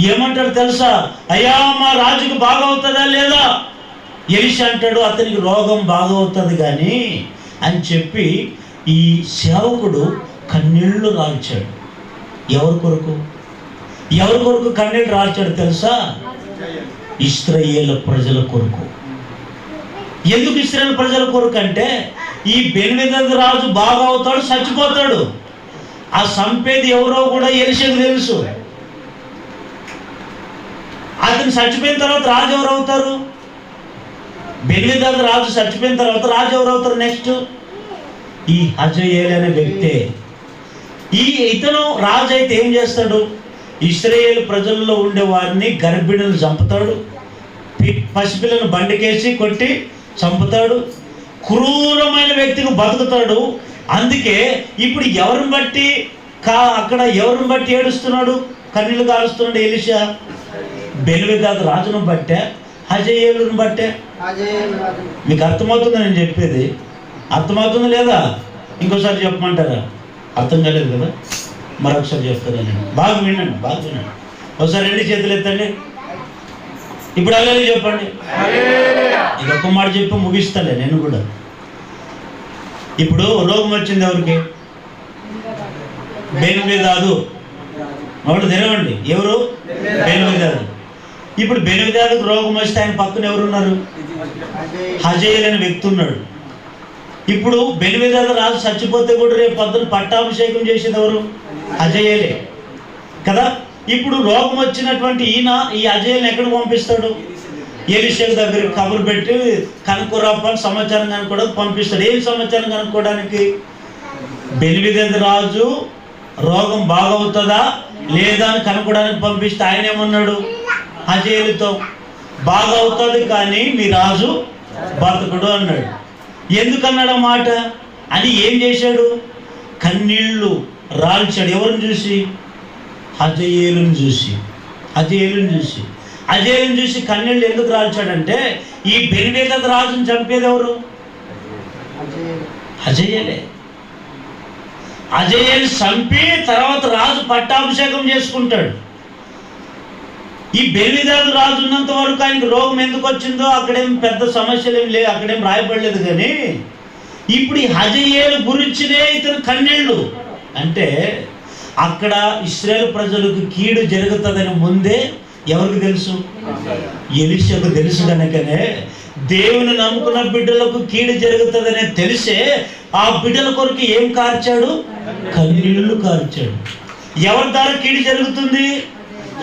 ఏమంటాడు తెలుసా? అయ్యా మా రాజుకు బాగవుతుందా లేదా? ఎలీషా అంటాడు, అతనికి రోగం బాగవుతుంది కానీ అని చెప్పి ఈ సేవకుడు కన్నీళ్లు రాల్చాడు. ఎవరి కొరకు కన్నీళ్లు రాల్చాడు తెలుసా? ఇశ్రాయేలు ప్రజల కొరకు. ఎందుకు ఇశ్రాయేలు ప్రజల కొరకు అంటే ఈ బెన్హదదు రాజు బాగా అవుతాడు, చచ్చిపోతాడు. ఆ సంపేది ఎవరో కూడా ఎలీషాకు తెలుసు. అతను చచ్చిపోయిన తర్వాత రాజు ఎవరు అవుతారు? బెన్హదదు రాజు చచ్చిపోయిన తర్వాత రాజు ఎవరు అవుతారు? నెక్స్ట్ ఈ హజాయేలు అనే వ్యక్తే. ఇతను రాజు అయితే ఏం చేస్తాడు? ఇశ్రాయేలు ప్రజల్లో ఉండే వారిని గర్భిణులు చంపుతాడు, పసిపిల్లను బండికేసి కొట్టి చంపుతాడు, క్రూరమైన వ్యక్తికి బతుకుతాడు. అందుకే ఇప్పుడు ఎవరిని బట్టి అక్కడ ఎవరిని బట్టి ఏడుస్తున్నాడు, కన్నీళ్ళు కాలుస్తున్నాడు ఎలీషా? బెన్హదదు రాజును బట్టే, హజాయేలును బట్టే? మీకు అర్థమవుతుందా నేను చెప్పేది? అర్థమవుతుందా లేదా? ఇంకోసారి చెప్పమంటారా? అర్థం కాలేదు కదా, మరొకసారి చెప్తాను నేను. బాగా వినండి. ఒకసారి 2 చేతులు ఎత్తండి. ఇప్పుడు అలాగే చెప్పండి. ఇది ఒక్క మాట చెప్పి ముగిస్తాలే నేను కూడా. ఇప్పుడు రోగం వచ్చింది ఎవరికి? బెన్హదదు. నోళ్ళు తెరవండి. ఎవరు? బెన్హదదు. ఇప్పుడు బెన్హదదుకు రోగం వస్తే ఆయన పక్కన ఎవరున్నారు? హజాయేలు అనే వ్యక్తి ఉన్నాడు. ఇప్పుడు బెన్హదదు రాజు చచ్చిపోతే కూడా రేపు పొద్దున పట్టాభిషేకం చేసేది ఎవరు? హజాయేలే కదా. ఇప్పుడు రోగం వచ్చినటువంటి ఈ హజాయేలుని ఎక్కడికి పంపిస్తాడు? ఎలీషా దగ్గరికి కబురు పెట్టి కనుక్కోరాపని సమాచారం కనుక్కోవడానికి పంపిస్తాడు. ఏం సమాచారం కనుక్కోవడానికి? బెన్హదదు రాజు రోగం బాగవుతుందా లేదా అని కనుక్కోవడానికి పంపిస్తే ఆయన ఏమన్నాడు హజాయేలుతో? బాగవుతుంది కానీ మీ రాజు బతకడు అన్నాడు. ఎందుకన్నాడు ఆ మాట అని? ఏం చేశాడు? కన్నీళ్లు రాల్చాడు. ఎవరిని చూసి? హజాయేలుని చూసి. హజాయేలుని చూసి కన్నీళ్లు ఎందుకు రాల్చాడంటే ఈ బెన్హదదు రాజుని చంపేది ఎవరు? హజాయేలే. హజాయేలు చంపి తర్వాత రాజు పట్టాభిషేకం చేసుకుంటాడు. ఈ బెన్హదదు రాజు ఉన్నంత వరకు ఆయనకు రోగం ఎందుకు వచ్చిందో అక్కడేం పెద్ద సమస్యలు ఏం లేవు, అక్కడేం రాయబడలేదు. కానీ ఇప్పుడు ఈ హజాయేలు గురించినే ఇతను కన్నీళ్ళు. అంటే అక్కడ ఇశ్రాయేలు ప్రజలకు కీడు జరుగుతుందని ముందే ఎవరికి తెలుసు? ఎలీషాకు తెలుసు. కనుకనే దేవుని నమ్ముకున్న బిడ్డలకు కీడు జరుగుతుందనే తెలిసే ఆ బిడ్డల కొరకు ఏం కార్చాడు? కన్నీళ్లు కార్చాడు. ఎవరి ద్వారా కీడు జరుగుతుంది?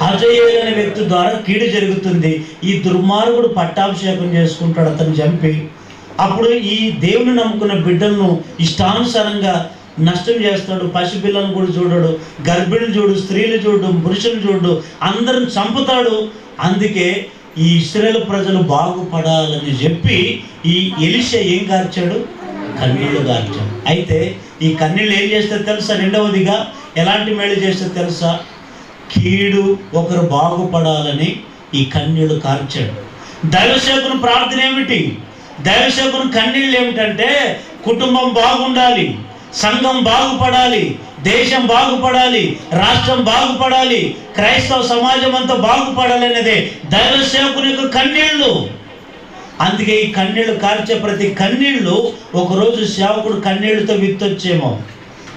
హజాయేలు అనే వ్యక్తి ద్వారా కీడు జరుగుతుంది. ఈ దుర్మార్గుడు పట్టాభిషేకం చేసుకుంటాడు, అతను చంపి. అప్పుడు ఈ దేవుని నమ్ముకున్న బిడ్డలను ఇష్టానుసారంగా నష్టం చేస్తాడు. పసిపిల్లలను కూడా చూడడు, గర్భిణులు చూడు, స్త్రీలు చూడు, పురుషులు చూడు, అందరిని చంపుతాడు. అందుకే ఈ ఇశ్రాయేలు ప్రజలు బాగుపడాలని చెప్పి ఈ ఎలీషా ఏం కార్చాడు? కన్నీళ్లు కార్చాడు. అయితే ఈ కన్నీళ్ళు ఏం చేస్తే తెలుసా? రెండవదిగా ఎలాంటి మేలు చేస్తే తెలుసా? కీడు ఒకరు బాగుపడాలని ఈ కన్నీళ్లు కార్చాడు. దైవసేవకుని ప్రార్థన ఏమిటి? దైవసేవకుని కన్నీళ్ళు ఏమిటంటే కుటుంబం బాగుండాలి, సంఘం బాగుపడాలి, దేశం బాగుపడాలి, రాష్ట్రం బాగుపడాలి, క్రైస్తవ సమాజం అంతా బాగుపడాలి అనేదే దైవ సేవకుని యొక్క కన్నీళ్లు. అందుకే ఈ కన్నీళ్లు కార్చే ప్రతి కన్నీళ్లు ఒకరోజు సేవకుడు కన్నీళ్లతో విత్తొచ్చేమో,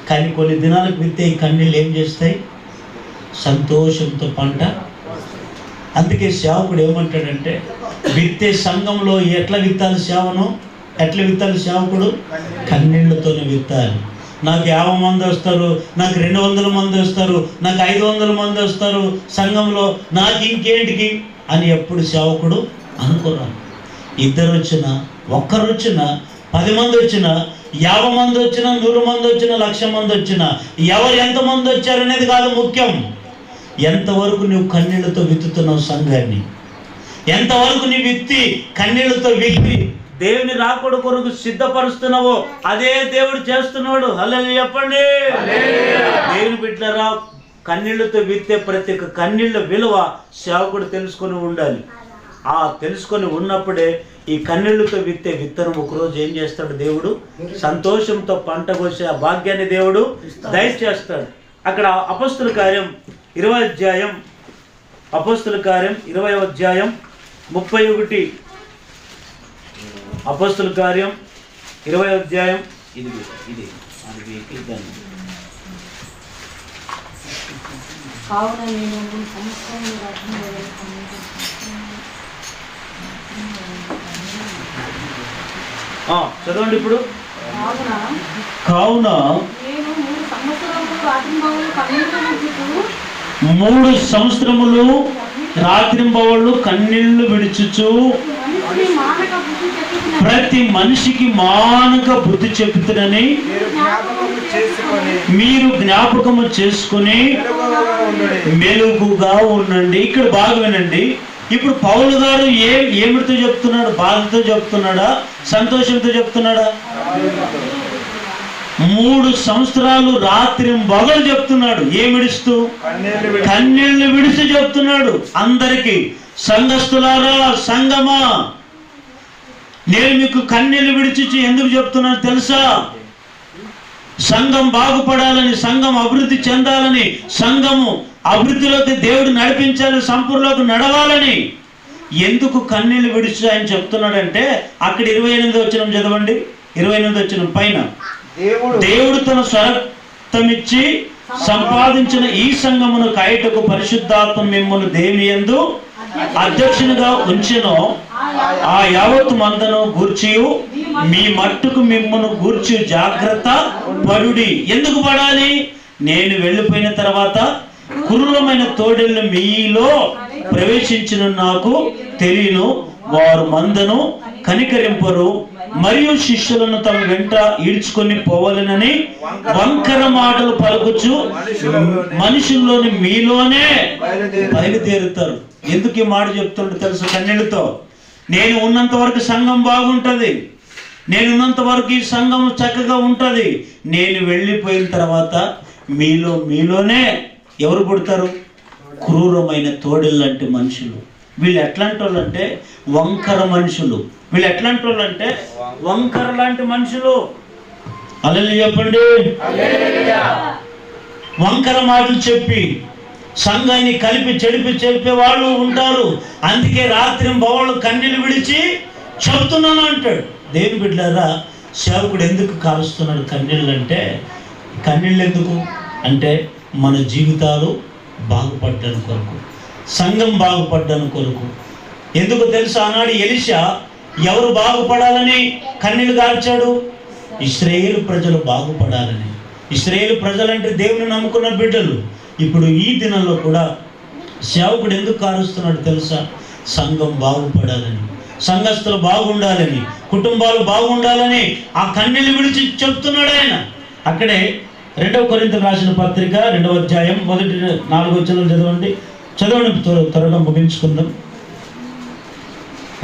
కానీ కొన్ని దినాలకు విత్తే ఈ కన్నీళ్ళు ఏం చేస్తాయి? సంతోషంతో పంట. అందుకే సేవకుడు ఏమంటాడంటే, విత్తే సంఘంలో ఎట్లా విత్తాలి సేవను? ఎట్లా విత్తాలి సేవకుడు? కన్నీళ్లతోనే విత్తాలి. నాకు 50 మంది వస్తారు, నాకు 200 మంది వస్తారు, నాకు 500 మంది వస్తారు సంఘంలో, నాకు ఇంకేంటికి అని ఎప్పుడు సేవకుడు అనుకున్నాను. 2 వచ్చినా, 1 వచ్చినా, 10 మంది వచ్చినా, 50 మంది వచ్చినా, 100 మంది వచ్చినా, 1,00,000 మంది వచ్చినా, ఎవరు ఎంతమంది వచ్చారనేది కాదు ముఖ్యం. ఎంతవరకు నువ్వు కన్నీళ్లతో విత్తుతున్నావు సంఘాన్ని, ఎంతవరకు నీ విత్తి కన్నీళ్లతో విత్తి దేవుని రాకడ కొరకు సిద్ధపరుస్తున్నావో అదే దేవుడు చేస్తున్నాడు. హల్లెలూయా చెప్పండి. దేవుని బిడ్డలారా, కన్నీళ్లతో విత్తే ప్రతి ఒక్క కన్నీళ్ళ విలువ సేవకుడు తెలుసుకొని ఉండాలి. ఆ తెలుసుకొని ఉన్నప్పుడే ఈ కన్నీళ్లతో విత్తే విత్తనం ఒకరోజు ఏం చేస్తాడు? దేవుడు సంతోషంతో పంట కోసే ఆ భాగ్యాన్ని దేవుడు దయచేస్తాడు. అక్కడ అపొస్తలుల కార్యం 20వ అధ్యాయం, అపొస్తలుల కార్యం 20వ అధ్యాయం 31, అపొస్తలుల కార్యం 20వ అధ్యాయం చదవండి ఇప్పుడు. కావున 3 సంవత్సరములు రాత్రింబవళ్ళు కన్నీళ్లు విడుచుచు ప్రతి మనిషికి మానక బుద్ధి చెబుతునని మీరు జ్ఞాపకము చేసుకుని మెలుగుగా ఉండండి. ఇక్కడ బాగా వినండి. ఇప్పుడు పౌలు గారు ఏమిటితో చెప్తున్నాడు? బాధతో చెప్తున్నాడా, సంతోషంతో చెప్తున్నాడా? 3 సంవత్సరాలు రాత్రింబగలు చెప్తున్నాడు. ఏమిడుస్తూ? కన్నీళ్లు విడిచి చెప్తున్నాడు అందరికీ. సంఘస్థులారా, సంఘమా, నేను మీకు కన్నీళ్లు విడిచి ఎందుకు చెప్తున్నాను తెలుసా? సంఘం బాగుపడాలని, సంఘం అభివృద్ధి చెందాలని, సంఘము అభివృద్ధిలోకి దేవుడు నడిపించాలని, సంపూర్ణలోకి నడవాలని ఎందుకు కన్నీళ్లు విడిచి ఆయన చెప్తున్నాడంటే, అక్కడ 28వ వచనం చదవండి. 28వ వచనం పైన, దేవుడు తన స్వరక్తమిచ్చి సంపాదించిన ఈ సంఘమును కాయటకు పరిశుద్ధాత్మ మిమ్మల్ని దేవుని యందు అధ్యక్షునిగా ఉంచెను. ఆ యావత్తు మందను గూర్చి మీ మట్టుకు మిమ్మల్ని గూర్చి జాగ్రత్త పడుడి. ఎందుకు పడాలి? నేను వెళ్ళిపోయిన తర్వాత క్రూరమైన తోడేళ్ళు మీలో ప్రవేశించిన నాకు తెలియను. వారు మందను కనికరింపరు మరియు శిష్యులను తమ వెంట ఈడ్చుకొని పోవాలనని వంకర మాటలు పలుకుచు మనుషుల్లోని మీలోనే బయలుదేరుతారు. ఎందుకు ఈ మాట చెప్తుంటే తెలుసు? కన్నీళ్లతో. నేను ఉన్నంత వరకు సంఘం బాగుంటది, నేను ఉన్నంత వరకు ఈ సంఘం చక్కగా ఉంటది. నేను వెళ్ళిపోయిన తర్వాత మీలోనే ఎవరు పుడతారు? క్రూరమైన తోడేళ్ళంటి మనుషులు. వీళ్ళు ఎట్లాంటి వాళ్ళు అంటే వంకర మనుషులు. వీళ్ళు ఎట్లాంటి వాళ్ళు అంటే వంకర లాంటి మనుషులు. హల్లెలూయా చెప్పండి. వంకర మాటలు చెప్పి సంఘాన్ని కలిపి చెడిపే వాళ్ళు ఉంటారు. అందుకే రాత్రింబవళ్ళు కన్నీళ్ళు విడిచి చెబుతున్నాను అంటాడు. దేవుని బిడ్డలారా, సేవకుడు ఎందుకు కాలుస్తున్నాడు కన్నీళ్ళు అంటే, కన్నీళ్ళు ఎందుకు అంటే మన జీవితాలు బాగుపడ్డాను కొరకు, సంఘం బాగుపడ్డాను కొరకు. ఎందుకు తెలుసు? ఆనాడు ఎలీషా ఎవరు బాగుపడాలని కన్నీళ్లు కార్చాడు? ఇశ్రాయేలు ప్రజలు బాగుపడాలని. ఇశ్రాయేలు ప్రజలంటే దేవుని నమ్ముకున్న బిడ్డలు. ఇప్పుడు ఈ దినంలో కూడా సేవకుడు ఎందుకు కారుస్తున్నాడు తెలుసా? సంఘం బాగుపడాలని, సంఘస్థులు బాగుండాలని, కుటుంబాలు బాగుండాలని ఆ కన్నీళ్లు విడిచి చెప్తున్నాడు ఆయన. అక్కడే 2వ కొరింథీయులకు రాసిన పత్రిక 2వ అధ్యాయం 1-4 వచనాలు చదవండి త్వరగా ముగించుకుందాం.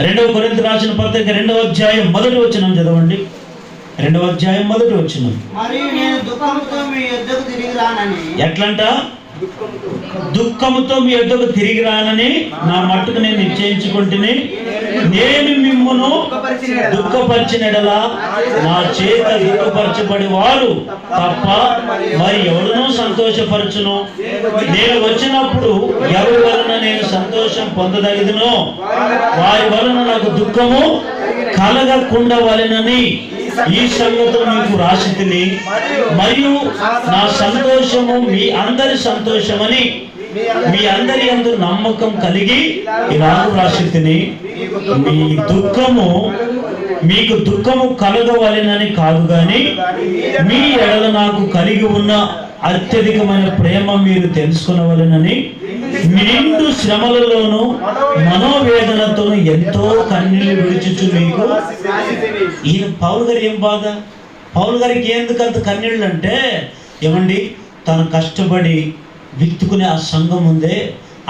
2వ కొరింథీయులకు రాసిన పత్రిక 2వ అధ్యాయం 1వ వచనం చదవండి. 2వ అధ్యాయం 1వ వచనం. ఎట్లంట? దుఃఖముతో మీ యొద్దకు తిరిగి రానని నా మట్టుకు నేను నిశ్చయించుకుంటుని, నేను మిమ్మును దుఃఖపరిచినడలా నా చేత దుఃఖపరచబడి వారు తప్ప మరి ఎవరినో సంతోషపరచును. నేను వచ్చినప్పుడు ఎవరి వలన నేను సంతోషం పొందదగినో వారి వలన నాకు దుఃఖము కలగకుండా వలెనని ఈ సంగతులు మీకు రాసితిని, మరియు నా సంతోషము మీ అందరి సంతోషమని మీ అందరి యందు నమ్మకం కలిగి ఇలాగ రాసితిని, మీకు దుఃఖము కలగవలెనని కాదు గాని మీ ఎడల నాకు కలిగి ఉన్న అత్యధికమైన ప్రేమ మీరు తెలుసుకునవలెనని నిండు శ్రమలలోను మనోవేదనతోను ఎంతో కన్నీళ్లు విడిచుచు మీకు. ఈయన పౌలు గారు ఏం బాధ? పౌలు గారికి ఎందుకంత కన్నీళ్ళు అంటే, ఏమండి, తను కష్టపడి విత్తుకునే ఆ సంఘం ఉందే,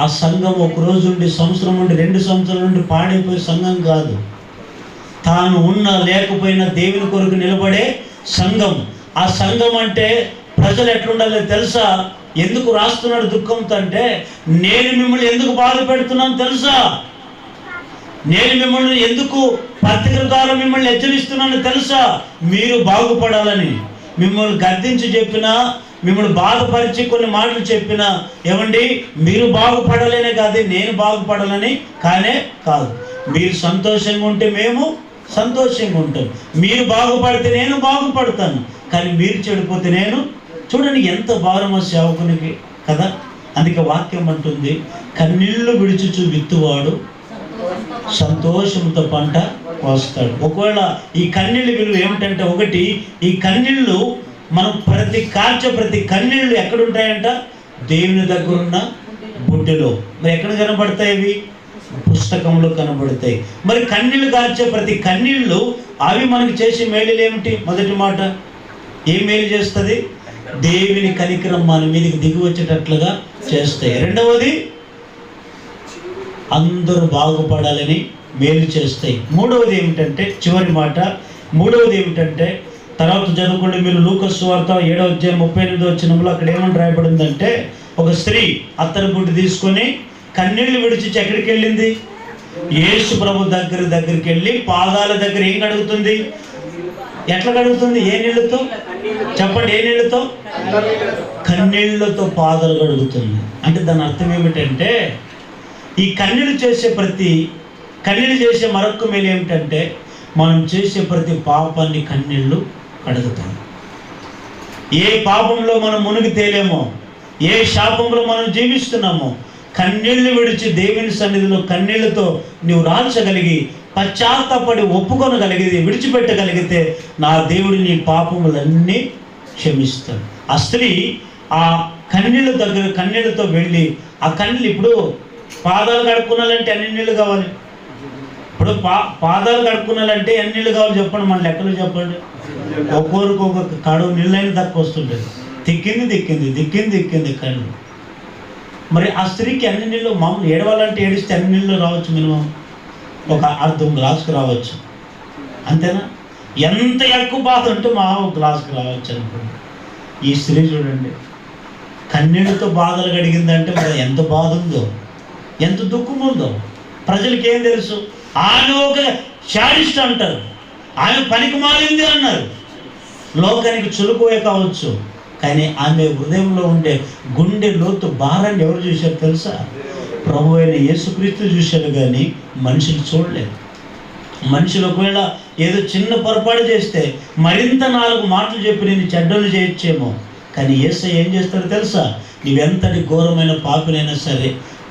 ఆ సంఘం ఒక రోజు నుండి, సంవత్సరం నుండి, 2 సంవత్సరాల నుండి పాడైపోయే సంఘం కాదు. తాను ఉన్న లేకపోయినా దేవుని కొరకు నిలబడే సంఘం. ఆ సంఘం అంటే ప్రజలు ఎట్లుండాలో తెలుసా? ఎందుకు రాస్తున్నాడు దుఃఖంతో అంటే, నేను మిమ్మల్ని ఎందుకు బాధ పెడుతున్నాను తెలుసా? నేను మిమ్మల్ని ఎందుకు పత్రికల ద్వారా మిమ్మల్ని హెచ్చరిస్తున్నాను తెలుసా? మీరు బాగుపడాలని. మిమ్మల్ని గద్దించి చెప్పినా, మిమ్మల్ని బాధపరిచి కొన్ని మాటలు చెప్పినా, ఏమండి, మీరు బాగుపడాలనే కాదు, నేను బాగుపడాలని కానే కాదు. మీరు సంతోషంగా ఉంటే మేము సంతోషంగా ఉంటాం. మీరు బాగుపడితే నేను బాగుపడతాను. కానీ మీరు చెడిపోతే నేను. చూడండి ఎంత భారమో సేవకునికి కదా. అందుకే వాక్యం అంటుంది, కన్నీళ్లు విడిచుచు విత్తువాడు సంతోషంతో పంట కోస్తాడు. ఒకవేళ ఈ కన్నీళ్ళు విలువ ఏమిటంటే, ఒకటి, ఈ కన్నీళ్ళు మనం ప్రతి కన్నీళ్ళు ఎక్కడుంటాయంట? దేవుని దగ్గర ఉన్న బుడ్డిలో. మరి ఎక్కడ కనబడతాయి? ఇవి పుస్తకంలో కనబడతాయి. మరి కన్నీళ్ళు కార్చే ప్రతి కన్నీళ్ళు అవి మనకి చేసే మేలులు ఏమిటి? మొదటి మాట, ఏం మేలు చేస్తుంది? దేవుని కనికరం మన మీదకి దిగి వచ్చేటట్లుగా చేస్తాయి. రెండవది, అందరూ బాగుపడాలని మేలు చేస్తాయి. మూడవది ఏమిటంటే, చివరి మాట, మూడవది ఏమిటంటే, తర్వాత చదువుకోండి మీరు, లూకాసు సువార్త 7వ అధ్యాయం 38వ వచనంలో అక్కడ ఏమని రాయబడిందంటే, ఒక స్త్రీ అత్తరు బుడ్డి తీసుకొని కన్నీళ్లు విడిచి ఎక్కడికి వెళ్ళింది? యేసు ప్రభు దగ్గరికి వెళ్ళి పాదాల దగ్గర ఏం కడుగుతుంది? ఎట్లా కడుగుతుంది? ఏ నీళ్ళతో చెప్పండి? ఏ నీళ్ళతో? కన్నీళ్లతో పాదాలు కడుగుతుంది. అంటే దాని అర్థం ఏమిటంటే, ఈ కన్నీళ్ళు చేసే మరొక మేలు ఏమిటంటే, మనం చేసే ప్రతి పాపాన్ని కన్నీళ్ళు కడుగుతాం. ఏ పాపంలో మనం మునిగి తేలేమో, ఏ శాపంలో మనం జీవిస్తున్నామో, కన్నీళ్లు విడిచి దేవుని సన్నిధిలో కన్నీళ్లతో నీవు రాల్చగలిగి పశ్చాత్తాపడి ఒప్పుకొనగలిగితే, విడిచిపెట్టగలిగితే, నా దేవుడు నీ పాపములన్నీ క్షమిస్తాడు. ఆ స్త్రీ ఆ కన్నీళ్ళతో వెళ్ళి, ఆ కన్నీళ్ళు, ఇప్పుడు పాదాలు కడుక్కున్నాలంటే ఎన్ని నీళ్ళు కావాలి? ఇప్పుడు పాదాలు కడుక్కున్నాలంటే ఎన్ని నీళ్ళు కావాలి చెప్పండి? మన లెక్కలు చెప్పండి. ఒక్కొక్కరికి ఒక్కొక్క కడువు నీళ్ళైనా తక్కువ వస్తుంటుంది. దిక్కింది కళ్ళు. మరి ఆ స్త్రీకి అన్ని నీళ్ళు, మామూలు ఏడవాలంటే ఏడిస్తే అన్ని నీళ్ళు రావచ్చు, మినిమం ఒక అర్ధం గ్లాసుకు రావచ్చు, అంతేనా? ఎంత ఎక్కువ బాధ ఉంటే ఒక గ్లాసుకు రావచ్చు అనుకోండి. ఈ స్త్రీ చూడండి, కన్నీళ్ళతో బాధలు కడిగిందంటే మరి ఎంత బాధ ఉందో, ఎంత దుఃఖం ఉందో. ప్రజలకి ఏం తెలుసు? ఆమె ఒక శాడిస్ట్ అంటారు, ఆమె పనికి మారింది అన్నారు. లోకానికి చులుకోయే కావచ్చు, కానీ ఆమె హృదయంలో ఉండే గుండె లోతు భారాన్ని ఎవరు చూశారు తెలుసా? ప్రభు అయిన యేసుక్రీస్తు చూశారు, కానీ మనుషులు చూడలేదు. మనుషులు ఒకవేళ ఏదో చిన్న పొరపాటు చేస్తే మరింత 4 మాటలు చెప్పి నేను చెడ్డలు చేయొచ్చేమో, కానీ యేసయ్య ఏం చేస్తాడో తెలుసా? నీవెంతటి ఘోరమైన పాపినైనా సరే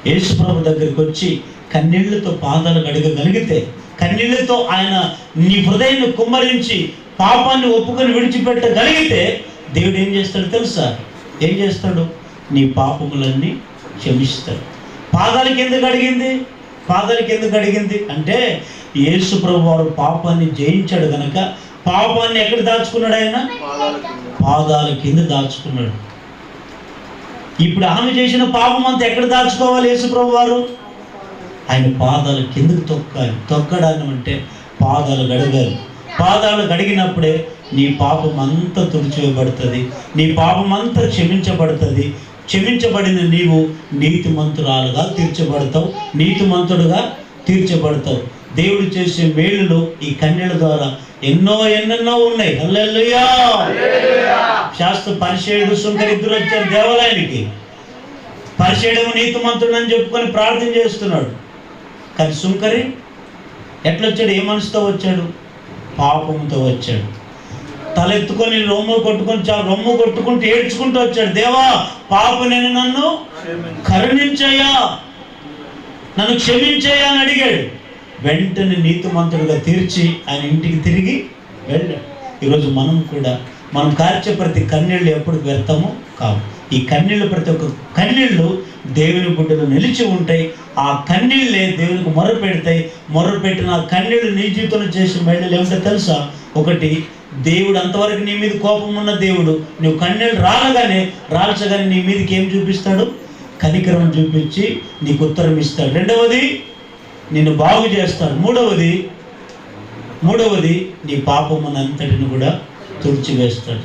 యేసు ప్రభు దగ్గరికి వచ్చి కన్నీళ్లతో పాదాలు కడగగలిగితే, కన్నీళ్లతో ఆయన నీ హృదయాన్ని కుమ్మరించి పాపాన్ని ఒప్పుకొని విడిచిపెట్టగలిగితే, దేవుడు ఏం చేస్తాడు తెలుసా? ఏం చేస్తాడు? నీ పాపములన్నీ క్షమిస్తాడు. పాదాలకి ఎందుకు అడిగింది అంటే, యేసు ప్రభు వారు పాపాన్ని జయించాడు కనుక పాపాన్ని ఎక్కడ దాచుకున్నాడు? ఆయన పాదాల కింద దాచుకున్నాడు. ఇప్పుడు ఆమె చేసిన పాపం అంతా ఎక్కడ దాచుకోవాలి? యేసు ప్రభు వారు ఆయన పాదాల కిందకు తొక్కాలి. తొక్కడాన్ని అంటే పాదాలు గడగాలి. పాదాలు గడిగినప్పుడే నీ పాపం అంతా తుడిచివేయబడుతుంది, నీ పాపం అంతా క్షమించబడుతుంది. క్షమించబడిన నీవు నీతిమంతురాలుగా తీర్చబడతావు, నీతిమంతుడుగా తీర్చబడతావు. దేవుడు చేసే మేలులు ఈ కన్యల ద్వారా ఎన్నెన్నో ఉన్నాయి. హల్లెలూయా. శాస్త్ర పరిచయుడు సుంకరి ఇద్దరు వచ్చారు దేవాలయానికి. పరిచయుడు నీతిమంతుడు అని చెప్పుకొని ప్రార్థన చేస్తున్నాడు, కానీ సుంకరి ఎట్లొచ్చాడు? ఏ మనసుతో వచ్చాడు? పాపంతో వచ్చాడు. తలెత్తుకొని రొమ్ము కొట్టుకుంటూ ఏడ్చుకుంటూ వచ్చాడు. దేవా, పాపనైన నన్ను కరుణించయ్యా, నన్ను క్షమించయ్యా అని అడిగాడు. వెంటనే నీతిమంతుడుగా తీర్చి ఆయన ఇంటికి తిరిగి వెళ్ళాడు. ఈరోజు మనం కార్చే ప్రతి కన్నీళ్ళు ఎప్పుడు వ్యర్థము కావు. ఈ కన్నీళ్ళు, ప్రతి ఒక్క కన్నీళ్ళు దేవుని గుడ్డలో నిలిచి ఉంటాయి. ఆ కన్నీళ్ళే దేవునికి మొర్రపెట్టిన ఆ కన్నీళ్ళు నీ జీవితంలో చేసిన మేళ్ళు ఏమిటో తెలుసా? ఒకటి, దేవుడు అంతవరకు నీ మీద కోపం ఉన్న దేవుడు నువ్వు కన్నీళ్ళు రాల్చగానే నీ మీదకి ఏం చూపిస్తాడు? కనికరం చూపించి నీకు ఉత్తరం ఇస్తాడు. రెండవది, నిన్ను బాగు చేస్తాడు. మూడవది నీ పాపమునంతటిని కూడా తుడిచివేస్తాడు.